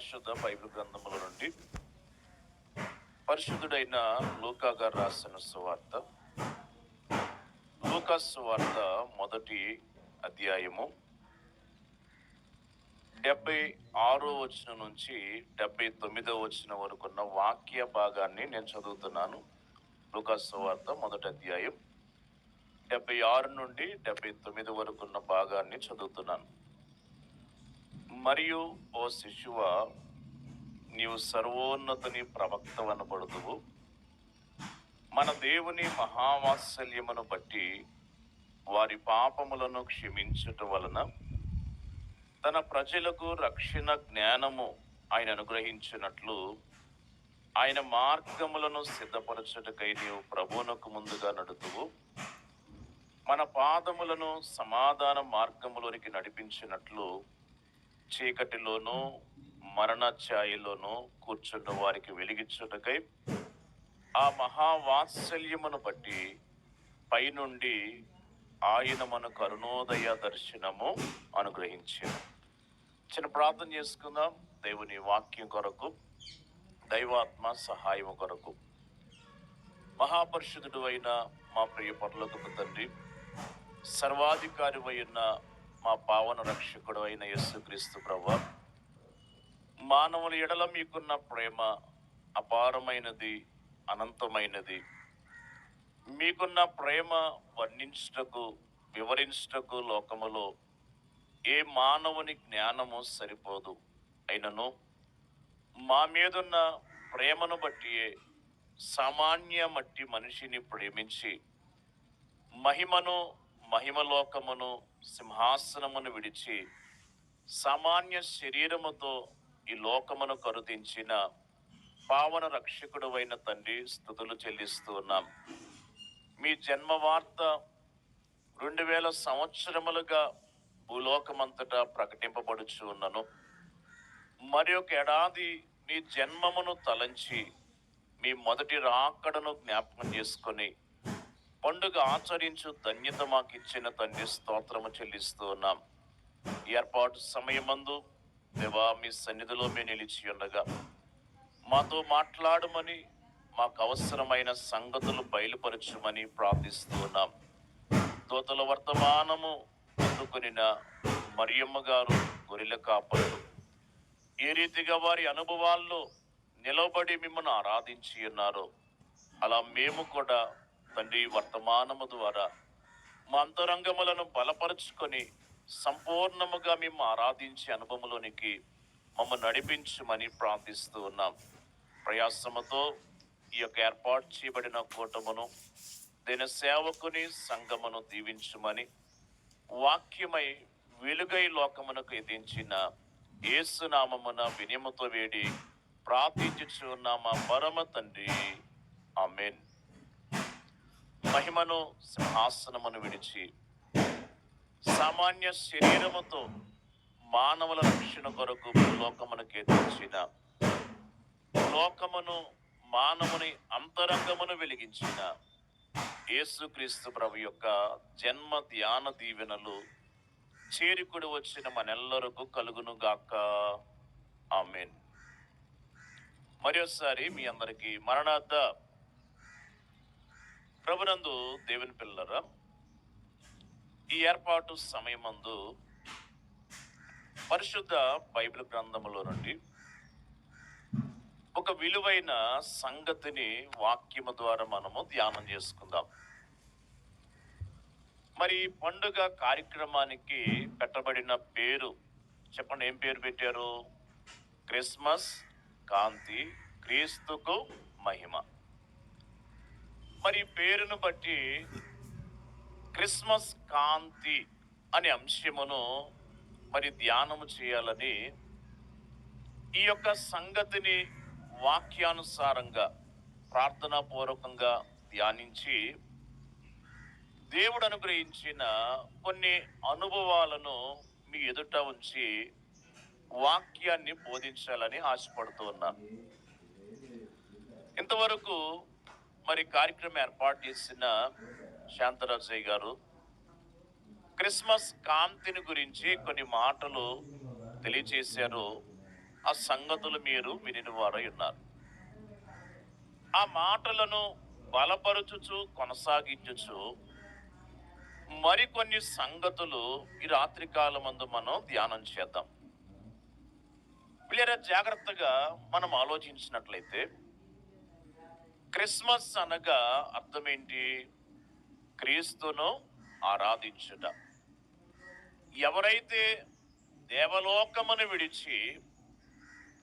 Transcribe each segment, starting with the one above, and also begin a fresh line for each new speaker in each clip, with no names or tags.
పరిశుద్ధ బైబిల్ గ్రంథముల నుండి పరిశుద్ధుడైన లూకా గారు రాసిన సువార్త, లూకా సువార్త మొదటి అధ్యాయము 76వ వచనం నుంచి 79వ వచనం వరకు ఉన్న వాక్య భాగాన్ని నేను చదువుతున్నాను. లూకా సువార్త మొదటి అధ్యాయం 76 నుండి 79 వరకు ఉన్న భాగాన్ని చదువుతున్నాను. మరియు ఓ శిశువా, నీవు సర్వోన్నతుని ప్రవక్తవనబడుదువు. మన దేవుని మహావాత్సల్యమును బట్టి వారి పాపములను క్షమించుట వలన తన ప్రజలకు రక్షణ జ్ఞానము ఆయన అనుగ్రహించినట్లు ఆయన మార్గములను సిద్ధపరచుటకై నీవు ప్రభువునకు ముందుగా నడుతువు. మన పాదములను సమాధాన మార్గములోనికి నడిపించినట్లు చీకటిలోనూ మరణ ఛాయలోనూ కూర్చున్న వారికి వెలిగించుటకై ఆ మహావాత్సల్యమును బట్టి పైనుండి ఆయన మనకు అరుణోదయ దర్శనము అనుగ్రహించారు. చిన్న ప్రార్థన చేసుకుందాం. దేవుని వాక్యం కొరకు, దైవాత్మ సహాయం కొరకు. మహాపరిశుద్ధుడు అయిన మా ప్రియ పరలోకపు తండ్రి, సర్వాధికారి అయిన మా పావన రక్షకుడు అయిన యేసుక్రీస్తు ప్రభువా, మానవుల ఎడల మీకున్న ప్రేమ అపారమైనది, అనంతమైనది. మీకున్న ప్రేమ వర్ణించుటకు, వివరించుటకు లోకములో ఏ మానవుని జ్ఞానము సరిపోదు. అయినను మా మీదున్న ప్రేమను బట్టి సామాన్య మట్టి మనిషిని ప్రేమించి మహిమను, మహిమలోకమును, సింహాసనమును విడిచి సామాన్య శరీరముతో ఈ లోకమును కరుదించిన పావన రక్షకుడు అయిన తండ్రి, స్తుతులు చెల్లిస్తూ ఉన్నాం. మీ జన్మ వార్త 2000 సంవత్సరములుగా భూలోకమంతటా ప్రకటింపబడుచు ఉన్నను. మరి ఒక ఏడాది మీ జన్మమును తలంచి మీ మొదటి రాకడను జ్ఞాపకం చేసుకొని పండుగ ఆచరించు ధన్యత మాకు ఇచ్చిన తండ్రి, స్తోత్రము చెల్లిస్తూ ఉన్నాం. ఏర్పాటు సమయమందు దేవా, మీ సన్నిధిలో మేము నిలిచి ఉండగా మాతో మాట్లాడమని, మాకు అవసరమైన సంగతులు బయలుపరచమని ప్రార్థిస్తూ ఉన్నాం. దూతల వర్తమానము అందుకొనిన మరియమ్మ గారు, గొర్రెల కాపరులు ఏ రీతిగా వారి అనుభవాల్లో నిలబడి మిమ్మల్ని ఆరాధించి ఉన్నారో, అలా మేము కూడా తండ్రి వర్తమానము ద్వారా మా అంతరంగములను బలపరుచుకొని సంపూర్ణముగా మేము ఆరాధించే అనుభవంలోనికి మమ్మల్ని నడిపించమని ప్రార్థిస్తూ ఉన్నాం. ప్రయాసముతో ఈ యొక్క ఏర్పాటు చేయబడిన కూటమును, దీని సేవకుని సంఘమును దీవించమని వాక్యమై వెలుగై లోకమునకు ఎదించిన యేసు నామమున వినయముతో వేడి ప్రార్థించుచున్నామా పరమ తండ్రి, ఆమేన్. మహిమను, సింహాసనమును విడిచి సామాన్య శరీరముతో మానవుల రక్షణ కొరకు భూలోకమునకు ఎదించిన, లోకమును, మానవుని అంతరంగమును వెలిగించిన యేసుక్రీస్తు ప్రభు యొక్క జన్మ ధ్యాన దీవెనలు చేరికుడి వచ్చిన మనెల్లరకు కలుగును గాక. ఆమేన్. మరోసారి మీ అందరికీ మరణార్థ. ప్రభునందు దేవుని పిల్లరా, ఈ ఏర్పాటు సమయమందు పరిశుద్ధ బైబిల్ గ్రంథములో నుండి ఒక విలువైన సంగతిని వాక్యము ద్వారా మనము ధ్యానం చేసుకుందాం. మరి పండుగ కార్యక్రమానికి పెట్టబడిన పేరు చెప్పండి. ఏం పేరు పెట్టారు? క్రిస్మస్ కాంతి, క్రీస్తుకు మహిమ. మరి పేరును బట్టి క్రిస్మస్ కాంతి అనే అంశమును మరి ధ్యానము చేయాలని ఈ యొక్క సంగతిని వాక్యానుసారంగా ప్రార్థనాపూర్వకంగా ధ్యానించి దేవుడు అనుగ్రహించిన కొన్ని అనుభవాలను మీ ఎదుట ఉంచి వాక్యాన్ని బోధించాలని ఆశపడుతూ ఉన్నాను. ఇంతవరకు మరి కార్యక్రమం ఏర్పాటు చేసిన శాంతరాజయ్య గారు క్రిస్మస్ కాంతిని గురించి కొన్ని మాటలు తెలియచేశారు. ఆ సంగతులు మీరు వినిన వారై ఉన్నారు. ఆ మాటలను బలపరుచుచు కొనసాగించుచు మరికొన్ని సంగతులు ఈ రాత్రి కాలమందు మనం ధ్యానం చేద్దాం. పిల్లరా, జాగ్రత్తగా మనం ఆలోచించినట్లయితే క్రిస్మస్ అనగా అర్థం ఏంటి? క్రీస్తును ఆరాధించుట. ఎవరైతే దేవలోకమును విడిచి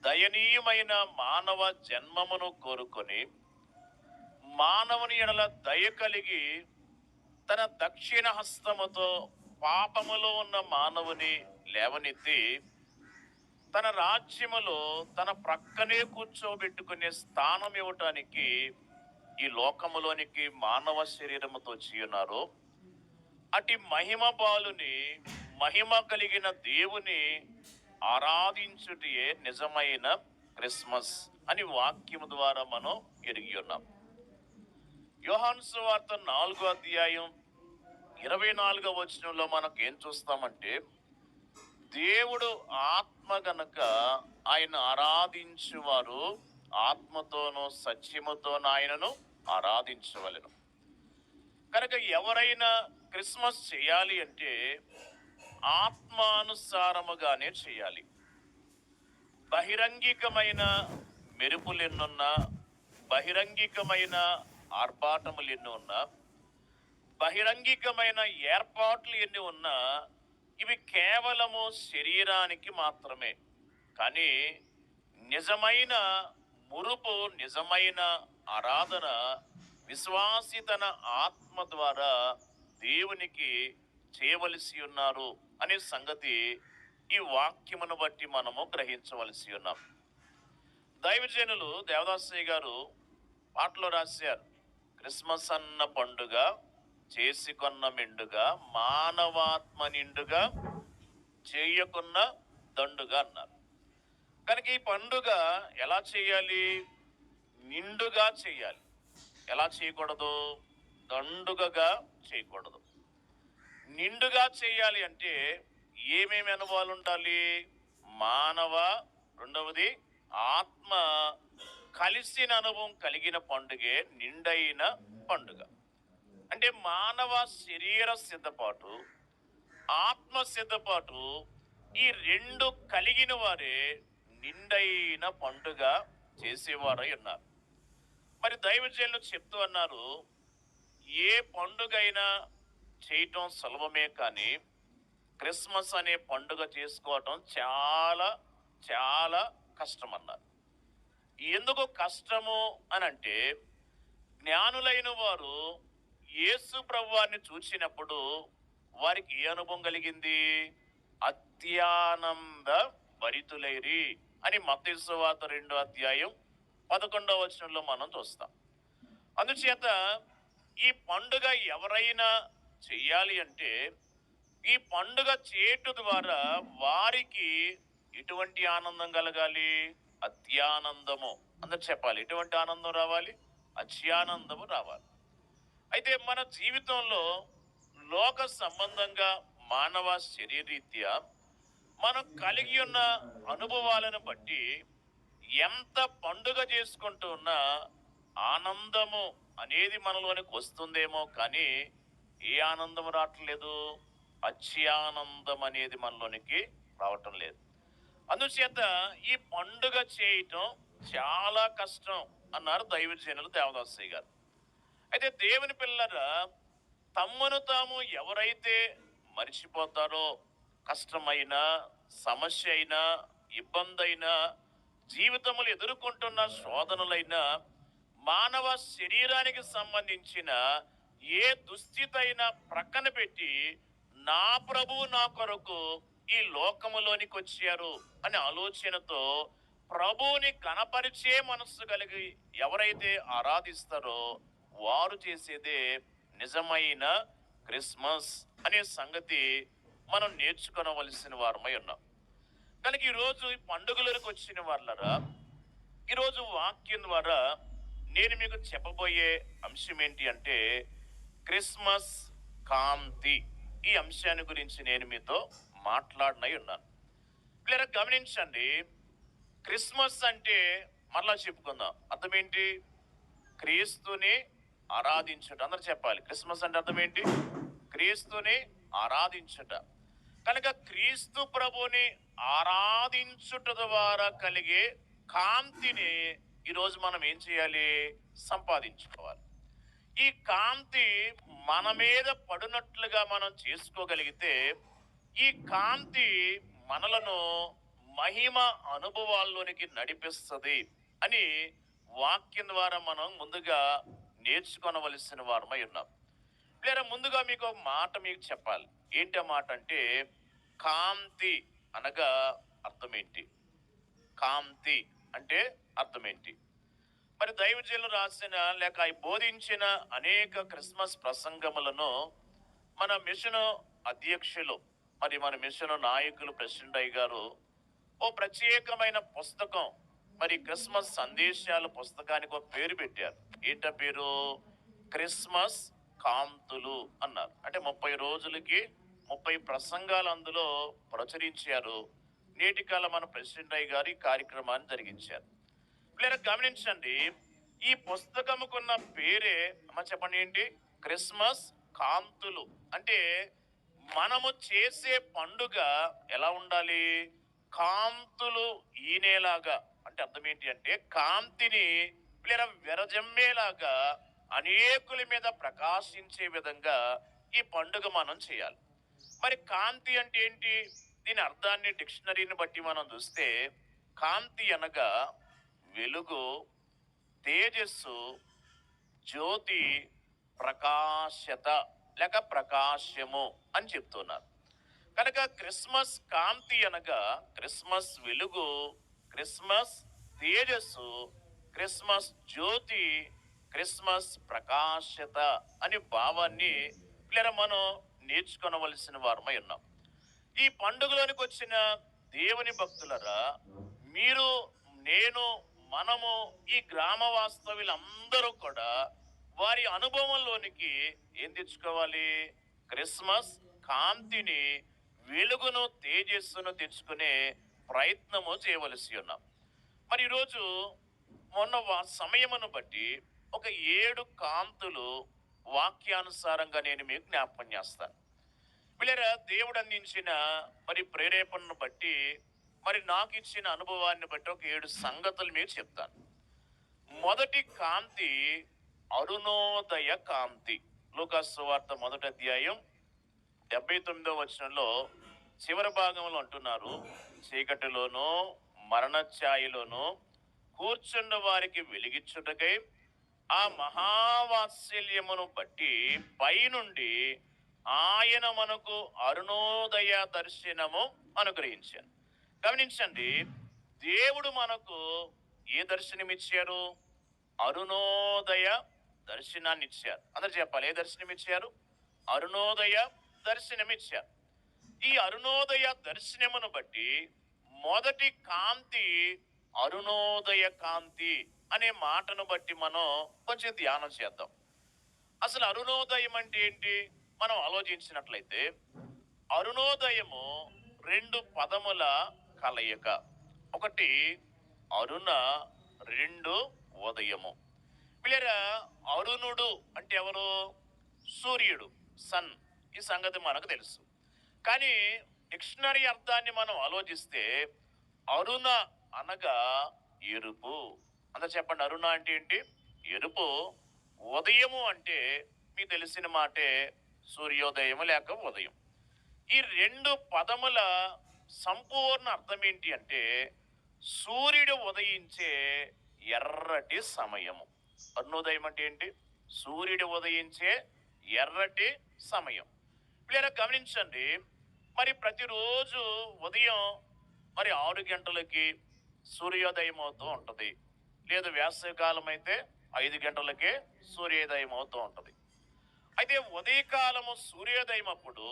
దయనీయమైన మానవ జన్మమును కోరుకొని మానవుని ఎడల దయ కలిగి తన దక్షిణ హస్తముతో పాపములో ఉన్న మానవుని లేవనెత్తి తన రాజ్యములో తన ప్రక్కనే కూర్చోబెట్టుకునే స్థానం ఇవ్వటానికి ఈ లోకములోనికి మానవ శరీరముతో చేయన్నారు. అటు మహిమ బాలుని, మహిమ కలిగిన దేవుని ఆరాధించుటే నిజమైన క్రిస్మస్ అని వాక్యము ద్వారా మనం ఎరిగి ఉన్నాం. యోహాను సువార్త 4వ అధ్యాయం 24వ వచనంలో మనకు ఏం చూస్తామంటే, దేవుడు ఆత్మ గనక ఆయన ఆరాధించువారు ఆత్మతోనూ సత్యముతోనూ ఆయనను ఆరాధించవలెను. కనుక ఎవరైనా క్రిస్మస్ చేయాలి అంటే ఆత్మానుసారముగానే చేయాలి. బహిరంగికమైన మెరుపులు ఎన్నున్నా, బహిరంగికమైన ఆర్భాటములు ఎన్ని ఉన్నా, బహిరంగికమైన ఏర్పాట్లు ఎన్ని ఉన్నా ఇవి కేవలము శరీరానికి మాత్రమే. కానీ నిజమైన మురుపు, నిజమైన ఆరాధన విశ్వాసి తన ఆత్మ ద్వారా దేవునికి చేయవలసి ఉన్నారు అనే సంగతి ఈ వాక్యమును బట్టి మనము గ్రహించవలసి ఉన్నాం. దైవజనులు దేవదాసయ్య గారు పాటలో రాశారు, క్రిస్మస్ అన్న పండుగ చేసుకొన్న మెండుగా మానవాత్మ నిండుగా చేయకున్న దండుగా అన్నారు. కనుక ఈ పండుగ ఎలా చేయాలి? నిండుగా చేయాలి. ఎలా చేయకూడదు? దండుగగా చేయకూడదు. నిండుగా చేయాలి అంటే ఏమేమి అనుభవాలు ఉండాలి? మానవ, రెండవది ఆత్మ కలిసిన అనుభవం కలిగిన పండుగే నిండైన పండుగ. అంటే మానవ శరీర సిద్ధపాటు, ఆత్మ సిద్ధపాటు ఈ రెండు కలిగిన వారే నిండైన పండుగ చేసేవారై ఉన్నారు. మరి దైవజనులు చెప్తూ అన్నారు, ఏ పండుగైనా చేయటం సులభమే, కానీ క్రిస్మస్ అనే పండుగ చేసుకోవటం చాలా చాలా కష్టం అన్నారు. ఎందుకు కష్టము అని అంటే, జ్ఞానులైన వారు యేసు ప్రభువారిని చూసినప్పుడు వారికి ఏ అనుభవం కలిగింది? అత్యానంద భరితులైరి అని మత్తయి సువార్త 2వ అధ్యాయం 11వ వచనంలో మనం చూస్తాం. అందుచేత ఈ పండుగ ఎవరైనా చెయ్యాలి అంటే ఈ పండుగ చేయటం ద్వారా వారికి ఎటువంటి ఆనందం కలగాలి? అత్యానందము. అందరు చెప్పాలి, ఎటువంటి ఆనందం రావాలి? అత్యానందము రావాలి. అయితే మన జీవితంలో లోక సంబంధంగా మానవ శరీరీత్యా మనం కలిగి ఉన్న అనుభవాలను బట్టి ఎంత పండుగ చేసుకుంటూ ఉన్నా ఆనందము అనేది మనలోనికి వస్తుందేమో, కానీ ఏ ఆనందం రావట్లేదు? అత్యానందం అనేది మనలోనికి రావటం లేదు. అందుచేత ఈ పండుగ చేయటం చాలా కష్టం అన్నారు దైవజనులు దేవదాసయ్య గారు. అయితే దేవుని పిల్లరా, తమ్మును తాము ఎవరైతే మరిచిపోతారో, కష్టమైన, సమస్య అయినా, ఇబ్బంది అయినా, జీవితములు ఎదుర్కొంటున్న శోధనలైనా, మానవ శరీరానికి సంబంధించిన ఏ దుస్థితి అయినా ప్రక్కన పెట్టి నా ప్రభువు నా కొరకు ఈ లోకములోనికి వచ్చారు అనే ఆలోచనతో ప్రభువుని కనపరిచే మనస్సు కలిగి ఎవరైతే ఆరాధిస్తారో వారు చేసేదే నిజమైన క్రిస్మస్ అనే సంగతి మనం నేర్చుకోవలసిన వారమై ఉన్నాం. కనుక ఈరోజు ఈ పండుగలకు వచ్చిన వాళ్ళరా, ఈరోజు వాక్యం ద్వారా నేను మీకు చెప్పబోయే అంశం ఏంటి అంటే, క్రిస్మస్ కాంతి. ఈ అంశాన్ని గురించి నేను మీతో మాట్లాడనై ఉన్నాను. పిల్లరా, గమనించండి, క్రిస్మస్ అంటే మరలా చెప్పుకుందాం, అర్థం ఏంటి? క్రీస్తుని ఆరాధించుట. అందరు చెప్పాలి, క్రిస్మస్ అంటే అర్థం ఏంటి? క్రీస్తుని ఆరాధించుట. కనుక క్రీస్తు ప్రభుని ఆరాధించుట ద్వారా కలిగే కాంతిని ఈరోజు మనం ఏం చేయాలి? సంపాదించుకోవాలి. ఈ కాంతి మన మీద పడినట్లుగా మనం చేసుకోగలిగితే ఈ కాంతి మనలను మహిమ అనుభవాల్లోనికి నడిపిస్తుంది అని వాక్యం ద్వారా మనం ముందుగా నేర్చుకొనవలసిన వారమై ఉన్నాం. లేదా ముందుగా మీకు ఒక మాట మీకు చెప్పాలి. ఏంటి ఆ మాట అంటే, కాంతి అనగా అర్థం ఏంటి? కాంతి అంటే అర్థం ఏంటి? మరి దైవజనులు రాసిన లేక బోధించిన అనేక క్రిస్మస్ ప్రసంగములను మన మిషన్ అధ్యక్షులు, మరి మన మిషన్ నాయకులు ప్రెసిడెంట్ అయ్య గారు ఓ ప్రత్యేకమైన పుస్తకం, మరి క్రిస్మస్ సందేశాల పుస్తకానికి ఒక పేరు పెట్టారు. ఏంట పేరు? క్రిస్మస్ కాంతులు అన్నారు. అంటే 30 రోజులకి 30 ప్రసంగాలు అందులో ప్రచురించారు. నేటి కాలం మన ప్రెసిడెంట్ అయ్య గారు ఈ కార్యక్రమాన్ని జరిగించారు. పిల్లలు గమనించండి, ఈ పుస్తకముకున్న పేరే అమ్మ చెప్పండి ఏంటి? క్రిస్మస్ కాంతులు. అంటే మనము చేసే పండుగ ఎలా ఉండాలి? కాంతులు ఈనేలాగా. అంటే అర్థం ఏంటి అంటే, కాంతిని పిల్లల విరజమ్మేలాగా అనేకుల మీద ప్రకాశించే విధంగా ఈ పండుగ మనం చేయాలి. మరి కాంతి అంటే ఏంటి? దీని అర్థాన్ని డిక్షనరీని బట్టి మనం చూస్తే, కాంతి అనగా వెలుగు, తేజస్సు, జ్యోతి, ప్రకాశత లేక ప్రకాశము అని చెప్తున్నారు. కనుక క్రిస్మస్ కాంతి అనగా క్రిస్మస్ వెలుగు, క్రిస్మస్ తేజస్సు, క్రిస్మస్ జ్యోతి, క్రిస్మస్ ప్రకాశత అనే భావాన్ని పిల్లల మనం నేర్చుకొనవలసిన వారమై ఉన్నాం. ఈ పండుగలోనికి వచ్చిన దేవుని భక్తులరా, మీరు, నేను, మనము, ఈ గ్రామ వాస్తవ్యులందరూ కూడా వారి అనుభవంలోనికి ఏం తెచ్చుకోవాలి? క్రిస్మస్ కాంతిని, వెలుగును, తేజస్సును తెచ్చుకునే ప్రయత్నము చేయవలసి ఉన్నాం. మరి ఈరోజు మొన్న సమయమును బట్టి ఒక 7 కాంతులు వాక్యానుసారంగా నేను మీకు జ్ఞాపకం చేస్తాను. పిల్లరా, దేవుడు అందించిన మరి ప్రేరేపణను బట్టి, మరి నాకు ఇచ్చిన అనుభవాన్ని బట్టి ఒక 7 సంగతులు మీకు చెప్తాను. మొదటి కాంతి అరుణోదయ కాంతి. లూకాసు సువార్త 1వ అధ్యాయం 79వ వచనంలో చివరి భాగంలో అంటున్నారు, చీకటిలోను మరణఛాయలోను కూర్చున్న వారికి వెలిగించుటకై ఆ మహావాత్సల్యమును బట్టి పైనుండి ఆయన మనకు అరుణోదయ దర్శనము అనుగ్రహించారు. గమనించండి, దేవుడు మనకు ఏ దర్శనం ఇచ్చారు? అరుణోదయ దర్శనాన్ని ఇచ్చారు. అందరు చెప్పాలి, ఏ దర్శనం ఇచ్చారు? అరుణోదయ దర్శనం ఇచ్చారు. ఈ అరుణోదయ దర్శనమును బట్టి మొదటి కాంతి అరుణోదయ కాంతి అనే మాటను బట్టి మనం కొంచెం ధ్యానం చేద్దాం. అసలు అరుణోదయం అంటే ఏంటి మనం ఆలోచించినట్లయితే, అరుణోదయము 2 పదముల కలయిక. ఒకటి అరుణ, 2 ఉదయము. పిల్లరా, అరుణుడు అంటే ఎవరు? సూర్యుడు, సన్. ఈ సంగతి మనకు తెలుసు. కానీ డిక్షనరీ అర్థాన్ని మనం ఆలోచిస్తే, అరుణ అనగా ఎరుపు. అందరు చెప్పండి, అరుణ అంటే ఏంటి? ఎరుపు. ఉదయము అంటే మీకు తెలిసిన మాటే సూర్యోదయము లేక ఉదయం. ఈ 2 పదముల సంపూర్ణ అర్థం ఏంటి అంటే, సూర్యుడు ఉదయించే ఎర్రటి సమయము. అరుణోదయం అంటే ఏంటి? సూర్యుడు ఉదయించే ఎర్రటి సమయం. పిల్లలు గమనించండి, మరి ప్రతిరోజు ఉదయం మరి 6 గంటలకి సూర్యోదయం అవుతూ ఉంటుంది. లేదు వేసవికాలం అయితే 5 గంటలకే సూర్యోదయం అవుతూ ఉంటుంది. అయితే ఉదయకాలము సూర్యోదయం అప్పుడు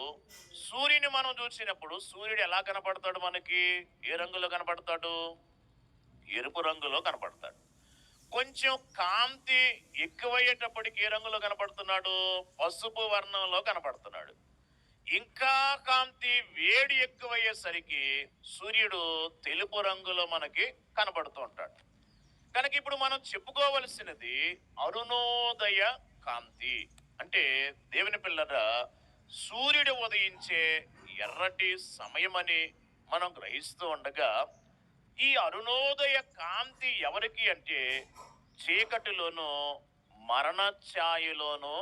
సూర్యుని మనం చూసినప్పుడు సూర్యుడు ఎలా కనపడతాడు మనకి? ఏ రంగులో కనపడతాడు? ఎరుపు రంగులో కనపడతాడు. కొంచెం కాంతి ఎక్కువయ్యేటప్పటికి ఏ రంగులో కనపడుతున్నాడు? పసుపు వర్ణంలో కనపడుతున్నాడు. ఇంకా కాంతి వేడి ఎక్కువయ్యేసరికి సూర్యుడు తెలుపు రంగులో మనకి కనబడుతూ ఉంటాడు. కనుక ఇప్పుడు మనం చెప్పుకోవలసినది అరుణోదయ కాంతి. అంటే దేవుని పిల్లరా, సూర్యుడు ఉదయించే ఎర్రటి సమయమని మనం గ్రహిస్తూ ఉండగా, ఈ అరుణోదయ కాంతి ఎవరికి అంటే చీకటిలోనూ మరణ ఛాయలోనూ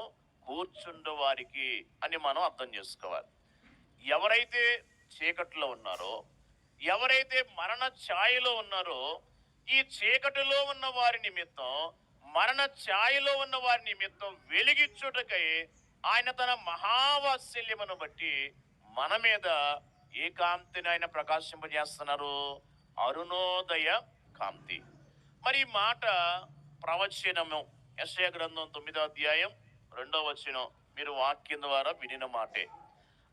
కూర్చుండు వారికి అని మనం అర్థం చేసుకోవాలి. ఎవరైతే చీకటిలో ఉన్నారో, ఎవరైతే మరణ ఛాయలో ఉన్నారో, ఈ చీకటిలో ఉన్న వారి నిమిత్తం, మరణ ఛాయలో ఉన్న వారి నిమిత్తం వెలిగిచ్చుటకై ఆయన తన మహావాత్సల్యమును బట్టి మన మీద ఏ కాంతిని ఆయన ప్రకాశింపజేస్తున్నారు? అరుణోదయ కాంతి. మరి ఈ మాట ప్రవచనము, యెషయా గ్రంథం 9వ అధ్యాయం 2వ వచనం మీరు వాక్యం ద్వారా వినిన మాటే.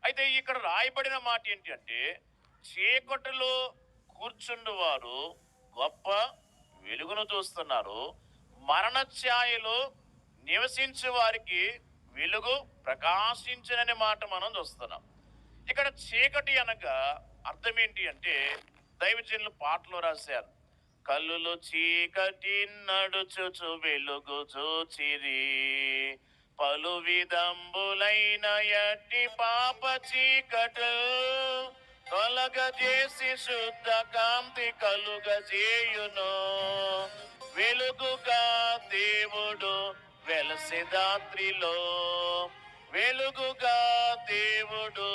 అయితే ఇక్కడ రాయబడిన మాట ఏంటి అంటే, చీకటిలో కూర్చుండు వారు గొప్ప వెలుగును చూస్తున్నారు, మరణ ఛాయలో నివసించే వారికి వెలుగు ప్రకాశించననే మాట మనం చూస్తున్నాం. ఇక్కడ చీకటి అనగా అర్థం ఏంటి అంటే, దైవజనులు పాటలో రాశారు, కల్లులు చీకటి నడుచుచు వెలుగు చూచిరి, పలు విధంబులైన ఎట్టి పాప చీకటు కలగజేసి శుద్ధ కాంతి కలుగజేయును, వెలుగుగా దేవుడు వెలసెదాత్రిలో, వెలుగుగా దేవుడు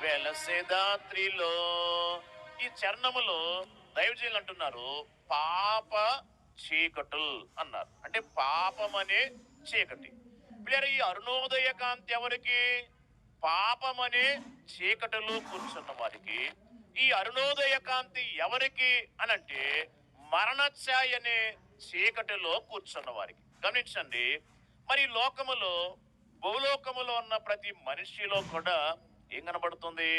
వెలసెదాత్రిలో. ఈ చరణములో దైవజనులు అంటున్నారు పాప చీకటులు అన్నారు. అంటే పాపం అనే చీకటి. పిల్లలు, ఈ అరుణోదయ కాంతి ఎవరికి? పాపం అనే చీకటిలో కూర్చున్న వారికి. ఈ అరుణోదయ కాంతి ఎవరికి అనంటే మరణ ఛాయ అనే చీకటిలో కూర్చున్న వారికి. గమనించండి, మరి లోకములో, భూలోకములో ఉన్న ప్రతి మనిషిలో కూడా ఏం కనబడుతుంది?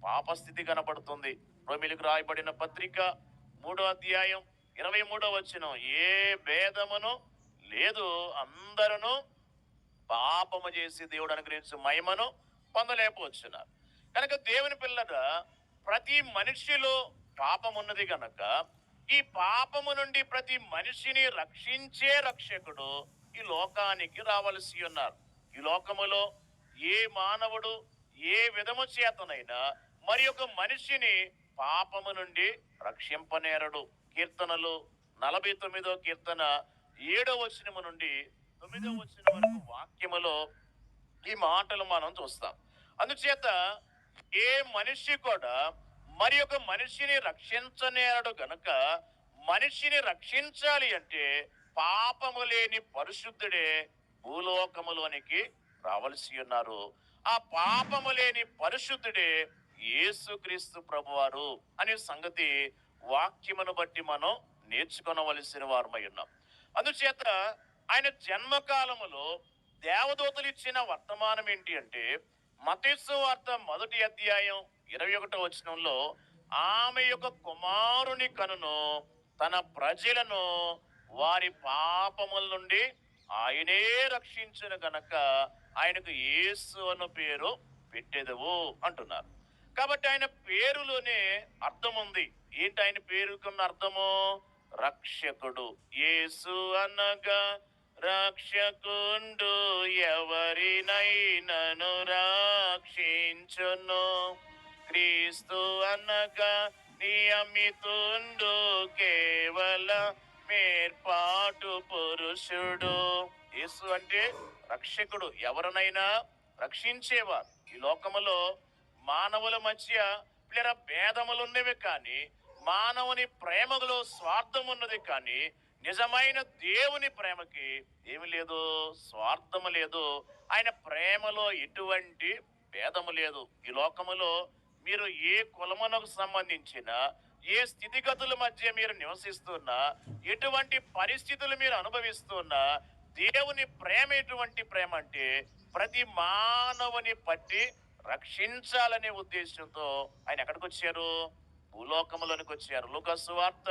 పాపస్థితి కనబడుతుంది. రోమీయులకు రాయబడిన పత్రిక 3వ అధ్యాయం 23వ వచనం, ఏ భేదమును లేదు, అందరూ పాపము చేసి దేవుడు అనుగ్రహించు మహిమను పొందలేకపోతున్నారు. కనుక దేవుని పిల్లల, ప్రతి మనిషిలో పాపం ఉన్నది కనుక ఈ పాపము నుండి ప్రతి మనిషిని రక్షించే రక్షకుడు ఈ లోకానికి రావలసి ఉన్నారు. ఈ లోకములో ఏ మానవుడు ఏ విధము చేతనైనా మరి ఒక మనిషిని పాపము నుండి రక్షింపనేరడు. కీర్తనలు 49వ కీర్తన 7వ వచనము నుండి 9వ వచనం వరకు వాక్యములో ఈ మాటలు మనం చూస్తాం. అందుచేత ఏ మనిషి కూడా మరి ఒక మనిషిని రక్షించనేరడు గనుక, మనిషిని రక్షించాలి అంటే పాపము లేని పరిశుద్ధుడే భూలోకములోనికి రావలసి ఉన్నారు. ఆ పాపము లేని పరిశుద్ధుడే యేసుక్రీస్తు ప్రభువారు అనే సంగతి వాక్యమును బట్టి మనం నేర్చుకొనవలసిన వారమై ఉన్నాం. అందుచేత ఆయన జన్మకాలములో దేవదూతలు ఇచ్చిన వర్తమానం ఏంటి అంటే, మత్తయి సువార్త 1వ అధ్యాయం 21వ వచనంలో, ఆమె యొక్క కుమారుని కనును తన ప్రజలను వారి పాపముల నుండి ఆయనే రక్షించును గనక ఆయనకు యేసు అను పేరు పెట్టెదవు అంటున్నారు. కాబట్టి ఆయన పేరులోనే అర్థం ఉంది. ఏంటి ఆయన పేరుకున్న అర్థము? రక్షకుడు. యేసు అనగా రక్షకుండు, ఎవరినైనను రక్షించును. క్రీస్తు అనగా నియమితుండు, కేవల మేర్పాటు పురుషుడు. యేసు అంటే రక్షకుడు, ఎవరినైనా రక్షించేవారు. ఈ లోకములో మానవుల మధ్య భేదములు ఉన్నవి, కానీ మానవుని ప్రేమలో స్వార్థం ఉన్నది. కానీ నిజమైన దేవుని ప్రేమకి ఏమి లేదు, స్వార్థము లేదు. ఆయన ప్రేమలో ఎటువంటి భేదము లేదు. ఈ లోకములో మీరు ఏ కులమునకు సంబంధించిన ఏ స్థితిగతుల మధ్య మీరు నివసిస్తున్నా, ఎటువంటి పరిస్థితులు మీరు అనుభవిస్తున్నా, దేవుని ప్రేమ ఎటువంటి ప్రేమ అంటే ప్రతి మానవుని పట్టి రక్షించాలనే ఉద్దేశంతో ఆయన ఎక్కడికి వచ్చారు? భూలోకములోనికి వచ్చారు. లూకా సువార్త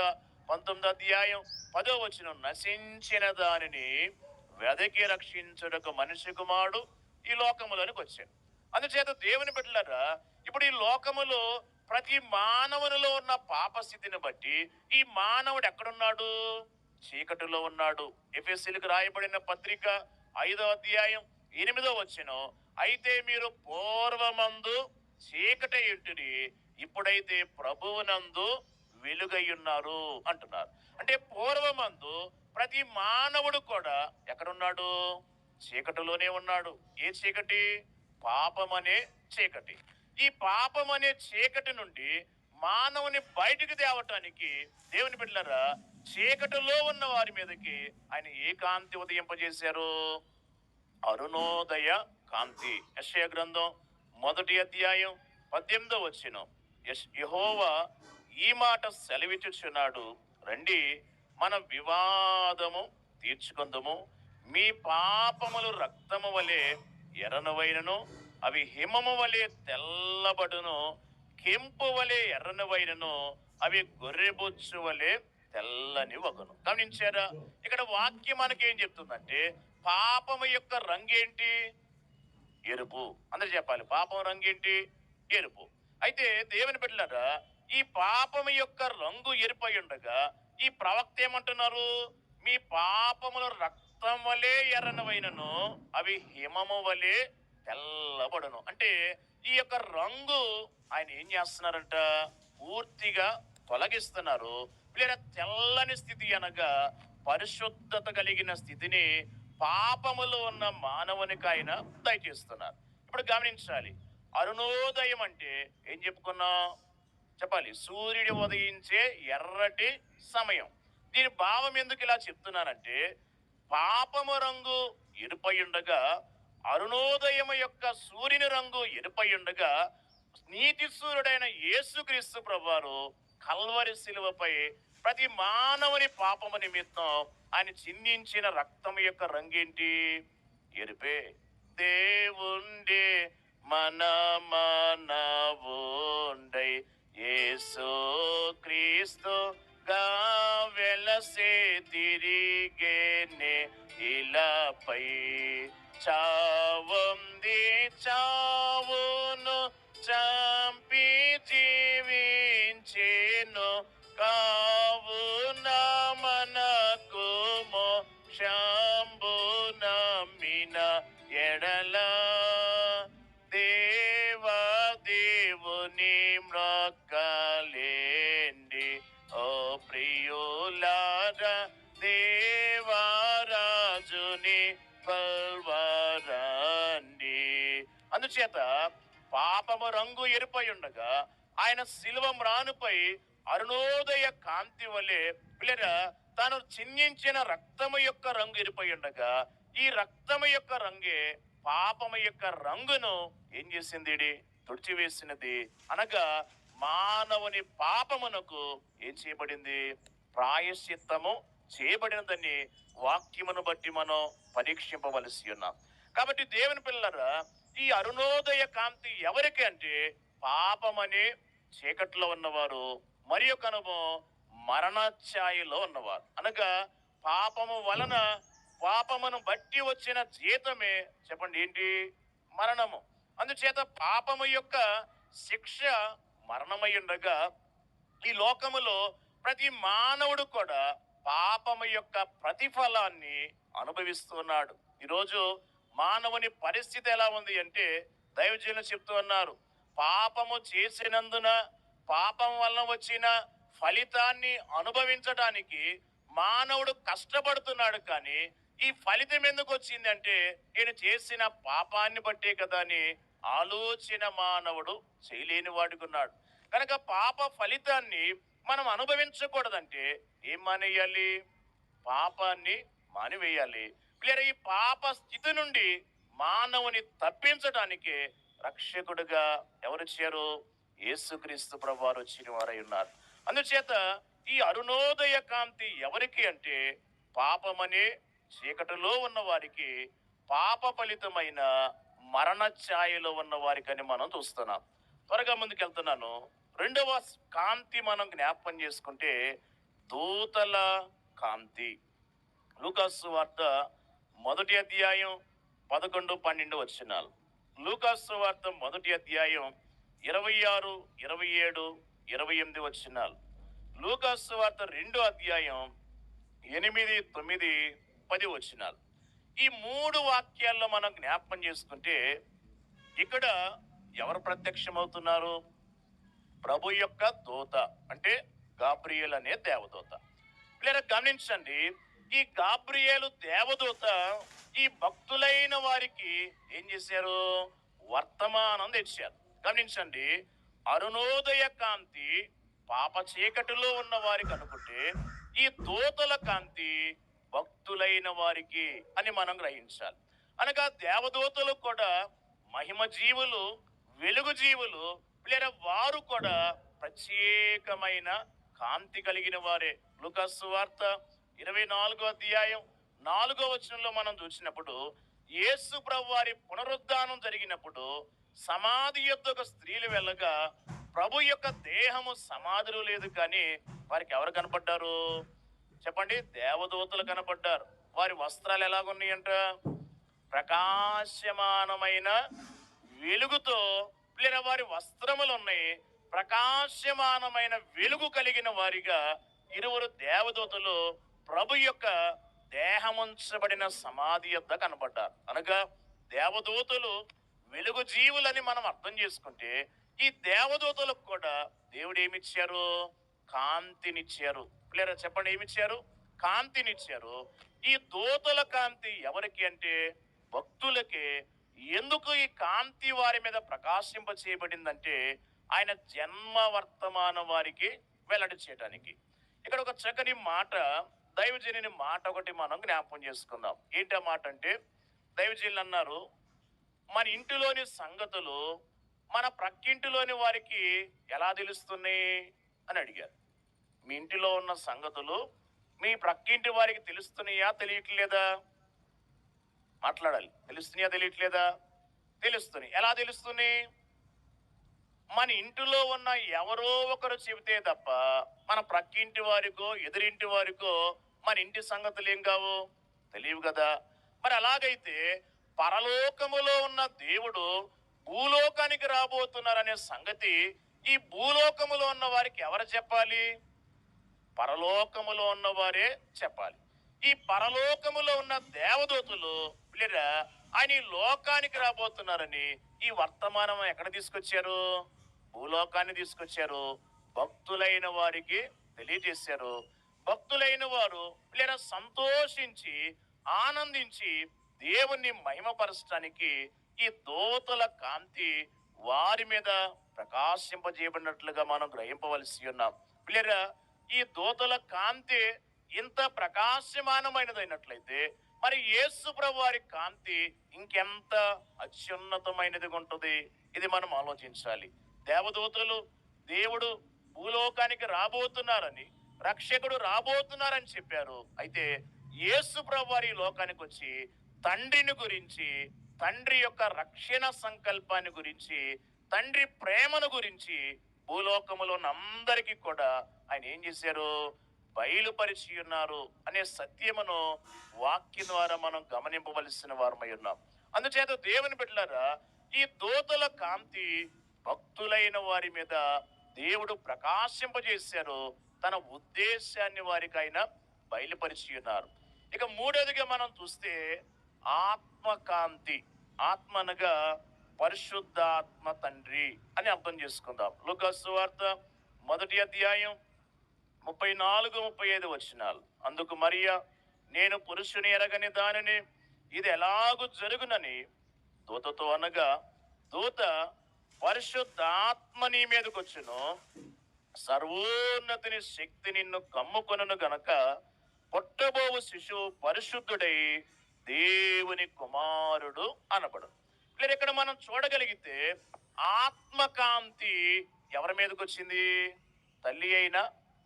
19వ అధ్యాయం 10వ వచనం, నశించిన దానిని వెదకి రక్షించుటకు మనిషి కుమారుడు ఈ లోకములోనికి వచ్చాడు. అందుచేత దేవుని బిడ్డలారా, ఇప్పుడు ఈ లోకములో ప్రతి మానవునిలో ఉన్న పాప స్థితిని బట్టి ఈ మానవుడు ఎక్కడున్నాడు? చీకటిలో ఉన్నాడు. ఎఫెసీయులకు రాయబడిన పత్రిక 5వ అధ్యాయం 8వ వచనం, అయితే మీరు పూర్వమందు చీకటి ఇంటిని, ఇప్పుడైతే ప్రభువునందు వెలుగై ఉన్నారు అంటున్నారు. అంటే పూర్వమందు ప్రతి మానవుడు కూడా ఎక్కడున్నాడు? చీకటిలోనే ఉన్నాడు. ఏ చీకటి? పాపం అనే చీకటి. ఈ పాపం అనే చీకటి నుండి మానవుని బయటికి తేవటానికి దేవుని బిడ్డలారా, చీకటిలో ఉన్న వారి మీదకి ఆయన ఏ కాంతి ఉదయింపజేశారు? అరుణోదయ కాంతి. యెషయా గ్రంథం 1వ అధ్యాయం 18వ వచనం, యెహోవా ఈ మాట సెలవిచ్చుచున్నాడు, రండి మన వివాదము తీర్చుకుందుము, మీ పాపములు రక్తము వలె ఎర్రనవైనను అవి హిమము వలె తెల్లబడును, కెంపు వలె ఎర్రనవైనను అవి గొర్రెబొచ్చు వలె తెల్లని వగును. గమనించారా? ఇక్కడ వాక్యం మనకేం చెప్తుందంటే పాపము యొక్క రంగేంటి? ఎరుపు. అందరు చెప్పాలి, పాపం రంగేంటి? ఎరుపు. అయితే దేవుని బిడ్డలారా, ఈ పాపము యొక్క రంగు ఎరుపై ఉండగా ఈ ప్రవక్త ఏమంటున్నారు? మీ పాపములు రక్తం వలె ఎర్రనవైనను అవి హిమము వలె తెల్లబడును. అంటే ఈ యొక్క రంగు ఆయన ఏం చేస్తున్నారంట? పూర్తిగా తొలగిస్తున్నారు. లేదా తెల్లని స్థితి అనగా పరిశుద్ధత కలిగిన స్థితిని పాపములో ఉన్న మానవునికి ఆయన దయచేస్తున్నారు. ఇప్పుడు గమనించాలి, అరుణోదయం అంటే ఏం చెప్పుకున్నాం? చెప్పాలి, సూర్యుడు ఉదయించే ఎర్రటి సమయం. దీని భావం ఎందుకు ఇలా చెప్తున్నానంటే, పాపము రంగు ఎరుపై ఉండగా అరుణోదయము యొక్క సూర్యుని రంగు ఎరుపై ఉండగా నీతి సూర్యుడైన యేసుక్రీస్తు ప్రభువారు కల్వరి శిలువపై ప్రతి మానవుని పాపము నిమిత్తం ఆయన చిందించిన రక్తం యొక్క రంగేంటి? ఎరుపే. దేవుండే మన మనవుండై యేసు క్రీస్తు గా వెలసే తిరిగేనే ఇలాపై, చావుంది చావును చంపి జీవించేను, కావున మనకు మోక్షంబు నమ్మిన ఎడల దేవా దేవుని మ్రొక్కలేండి. ఓ ప్రియులారా, దేవరాజుని కొల్వరండి. అందుచేత పాపము రంగు ఎరుపై ఉండగా ఆయన శిలువ మ్రానుపై అరుణోదయ కాంతి వలె పిల్లరా తాను చిందించిన రక్తము యొక్క రంగు ఎరుపై ఉండగా ఈ రక్తము యొక్క రంగే పాపము యొక్క రంగును ఏం చేసింది? తుడిచివేసినది. అనగా మానవుని పాపమునకు ఏం చేయబడింది? ప్రాయశ్చిత్తము చేయబడినదని వాక్యమును బట్టి మనం పరీక్షింపవలసి ఉన్నాం. కాబట్టి దేవుని పిల్లరా, ఈ అరుణోదయ కాంతి ఎవరికి అంటే పాపమనే చీకట్లో ఉన్నవారు, మరి ఒక అనుభవం మరణ ఛాయలో ఉన్నవారు. అనగా పాపము వలన, పాపమును బట్టి వచ్చిన జీతమే చెప్పండి ఏంటి? మరణము. అందుచేత పాపము యొక్క శిక్ష మరణమై ఉండగా ఈ లోకములో ప్రతి మానవుడు కూడా పాపము యొక్క ప్రతిఫలాన్ని అనుభవిస్తున్నాడు. ఈరోజు మానవుని పరిస్థితి ఎలా ఉంది అంటే దైవజనులు చెప్తూ ఉన్నారు, పాపము చేసినందున పాపం వలన వచ్చిన ఫలితాన్ని అనుభవించడానికి మానవుడు కష్టపడుతున్నాడు. కానీ ఈ ఫలితం ఎందుకు వచ్చింది అంటే నేను చేసిన పాపాన్ని బట్టే కదా అని ఆలోచన మానవుడు చేయలేని వాడుకున్నాడు. కనుక పాప ఫలితాన్ని మనం అనుభవించకూడదంటే ఏం మానేయాలి? పాపాన్ని మానివేయాలి. క్లియర్? ఈ పాప స్థితి నుండి మానవుని తప్పించడానికి రక్షకుడుగా ఎవరొచ్చారు? యేసుక్రీస్తు ప్రభువారు వచ్చిన వారై ఉన్నారు. అందుచేత ఈ అరుణోదయ కాంతి ఎవరికి అంటే పాపమనే చీకటిలో ఉన్న వారికి, పాప ఫలితమైన మరణ ఛాయలో ఉన్న వారికని మనం చూస్తున్నాం. త్వరగా ముందుకెళ్తున్నాను. రెండవ కాంతి మనం జ్ఞాపకం చేసుకుంటే దూతల కాంతి. లూకాసు వార్త 1వ అధ్యాయం 11, 12 వచనాలు. లూకాసు సువార్త మొదటి అధ్యాయం 26, 27, 28 వచనాలు. లూకాసు సువార్త 2వ అధ్యాయం 8, 9, 10 వచనాలు. ఈ 3 వాక్యాల్లో మనం జ్ఞాపకం చేసుకుంటే ఇక్కడ ఎవరు ప్రత్యక్షమవుతున్నారు? ప్రభు యొక్క దూత, అంటే గాబ్రియేల్ అనే దేవదూత. లేదా గమనించండి, ఈ గాబ్రియేలు దేవదూత ఈ భక్తులైన వారికి ఏం చేశారు? వర్తమానం తెచ్చారు. గమనించండి, అరుణోదయ కాంతి పాప చీకటిలో ఉన్న వారికి అనుకుంటే, ఈ దూతల కాంతి భక్తులైన వారికి అని మనం గ్రహించాలి. అనగా దేవదూతలు కూడా మహిమ జీవులు, వెలుగు జీవులు, లేదా వారు కూడా ప్రత్యేకమైన కాంతి కలిగిన వారే. లూకాసు సువార్త 24వ అధ్యాయం 4వ వచనంలో మనం చూసినప్పుడు, యేసు ప్రభు వారి పునరుద్ధానం జరిగినప్పుడు సమాధి యొద్దకు స్త్రీలు వెళ్ళగా ప్రభు యొక్క దేహము సమాధిలో లేదు, కానీ వారికి ఎవరు కనపడ్డారు? చెప్పండి. దేవదూతలు కనపడ్డారు. వారి వస్త్రాలు ఎలాగున్నాయంట? ప్రకాశమానమైన వెలుగుతో, లేదా వారి వస్త్రములు ఉన్నాయి ప్రకాశమానమైన వెలుగు కలిగిన వారిగా ఇరువురు దేవదూతలు ప్రభు యొక్క దేహముంచబడిన సమాధి యొద్ద కనబడ్డారు. అనగా దేవదూతలు వెలుగు జీవులని మనం అర్థం చేసుకుంటే, ఈ దేవదూతలకు కూడా దేవుడు ఏమిచ్చారు? కాంతినిచ్చారు. లేదా చెప్పండి, ఏమిచ్చారు? కాంతినిచ్చారు. ఈ దూతల కాంతి ఎవరికి అంటే భక్తులకే. ఎందుకు ఈ కాంతి వారి మీద ప్రకాశింప చేయబడిందంటే ఆయన జన్మ వర్తమానం వారికి వెల్లడి చేయడానికి. ఇక్కడ ఒక చక్కని మాట, దైవజనుని మాట ఒకటి మనం జ్ఞాపకం చేసుకుందాం. ఏంటి ఆ మాట అంటే, దైవజనులు అన్నారు, మన ఇంటిలోని సంగతులు మన ప్రక్కింటిలోని వారికి ఎలా తెలుస్తున్నాయి అని అడిగారు. మీ ఇంటిలో ఉన్న సంగతులు మీ ప్రక్కింటి వారికి తెలుస్తున్నాయా, తెలియట్లేదా? మాట్లాడాలి. తెలుస్తున్నాయా, తెలియట్లేదా? తెలుస్తున్నాయి. ఎలా తెలుస్తున్నాయి? మన ఇంటిలో ఉన్న ఎవరో ఒకరు చెబితే తప్ప మన ప్రక్కింటి వారికో ఎదురింటి వారికో మన ఇంటి సంగతులు ఏం కావు, తెలియవు కదా. మరి అలాగైతే పరలోకములో ఉన్న దేవుడు భూలోకానికి రాబోతున్నారనే సంగతి ఈ భూలోకములో ఉన్న వారికి ఎవరు చెప్పాలి? పరలోకములో ఉన్న వారే చెప్పాలి. ఈ పరలోకములో ఉన్న దేవదూతలు లేదా ఆయన ఈ లోకానికి రాబోతున్నారని ఈ వర్తమానం ఎక్కడ తీసుకొచ్చారు? భూలోకాన్ని తీసుకొచ్చారు. భక్తులైన వారికి తెలియజేశారు. భక్తులైన వారు లేదా సంతోషించి ఆనందించి దేవుణ్ణి మహిమపరచడానికి ఈ దూతల కాంతి వారి మీద ప్రకాశింపజేయబడినట్లుగా మనం గ్రహింపవలసి ఉన్నాం. లేదా ఈ దూతల కాంతి ఇంత ప్రకాశమానమైనదైనట్లయితే మరి యేసు ప్రభు వారి కాంతి ఇంకెంత అత్యున్నతమైనదిగా ఉంటుంది. ఇది మనం ఆలోచించాలి. దేవదూతలు దేవుడు భూలోకానికి రాబోతున్నారని, రక్షకుడు రాబోతున్నారని చెప్పారు. అయితే యేసు ప్రభు వారి లోకానికి వచ్చి తండ్రిని గురించి, తండ్రి యొక్క రక్షణ సంకల్పాన్ని గురించి, తండ్రి ప్రేమను గురించి భూలోకములో ఉన్న అందరికీ కూడా ఆయన ఏం చేశారు? బయలుపరిచి ఉన్నారు అనే సత్యమును వాక్యం ద్వారా మనం గమనింపవలసిన వారమై ఉన్నాం. అందుచేత దేవుని బిడ్డలారా, ఈ దూతల కాంతి భక్తులైన వారి మీద దేవుడు ప్రకాశింపజేశారు. తన ఉద్దేశాన్ని వారికి ఆయన బయలుపరిచి ఉన్నారు. ఇక మూడోదిగా మనం చూస్తే ఆత్మకాంతి. ఆత్మ అనగా పరిశుద్ధాత్మ తండ్రి అని అర్థం చేసుకుందాం. లూకాసు సువార్త మొదటి అధ్యాయం 34, 35 వచనాలు. అందుకు మరియా, నేను పురుషుని ఎరగని దానిని ఇది ఎలాగూ జరుగునని దూతతో అనగా, దూత పరిశుద్ధాత్మ నీ మీదకి వచ్చును, సర్వోన్నతిని శక్తి నిన్ను కమ్ముకొనును గనక పుట్టబోవు శిశువు పరిశుద్ధుడై దేవుని కుమారుడు అనబడు. లేదా ఇక్కడ మనం చూడగలిగితే ఆత్మకాంతి ఎవరి మీదకి వచ్చింది? తల్లి అయిన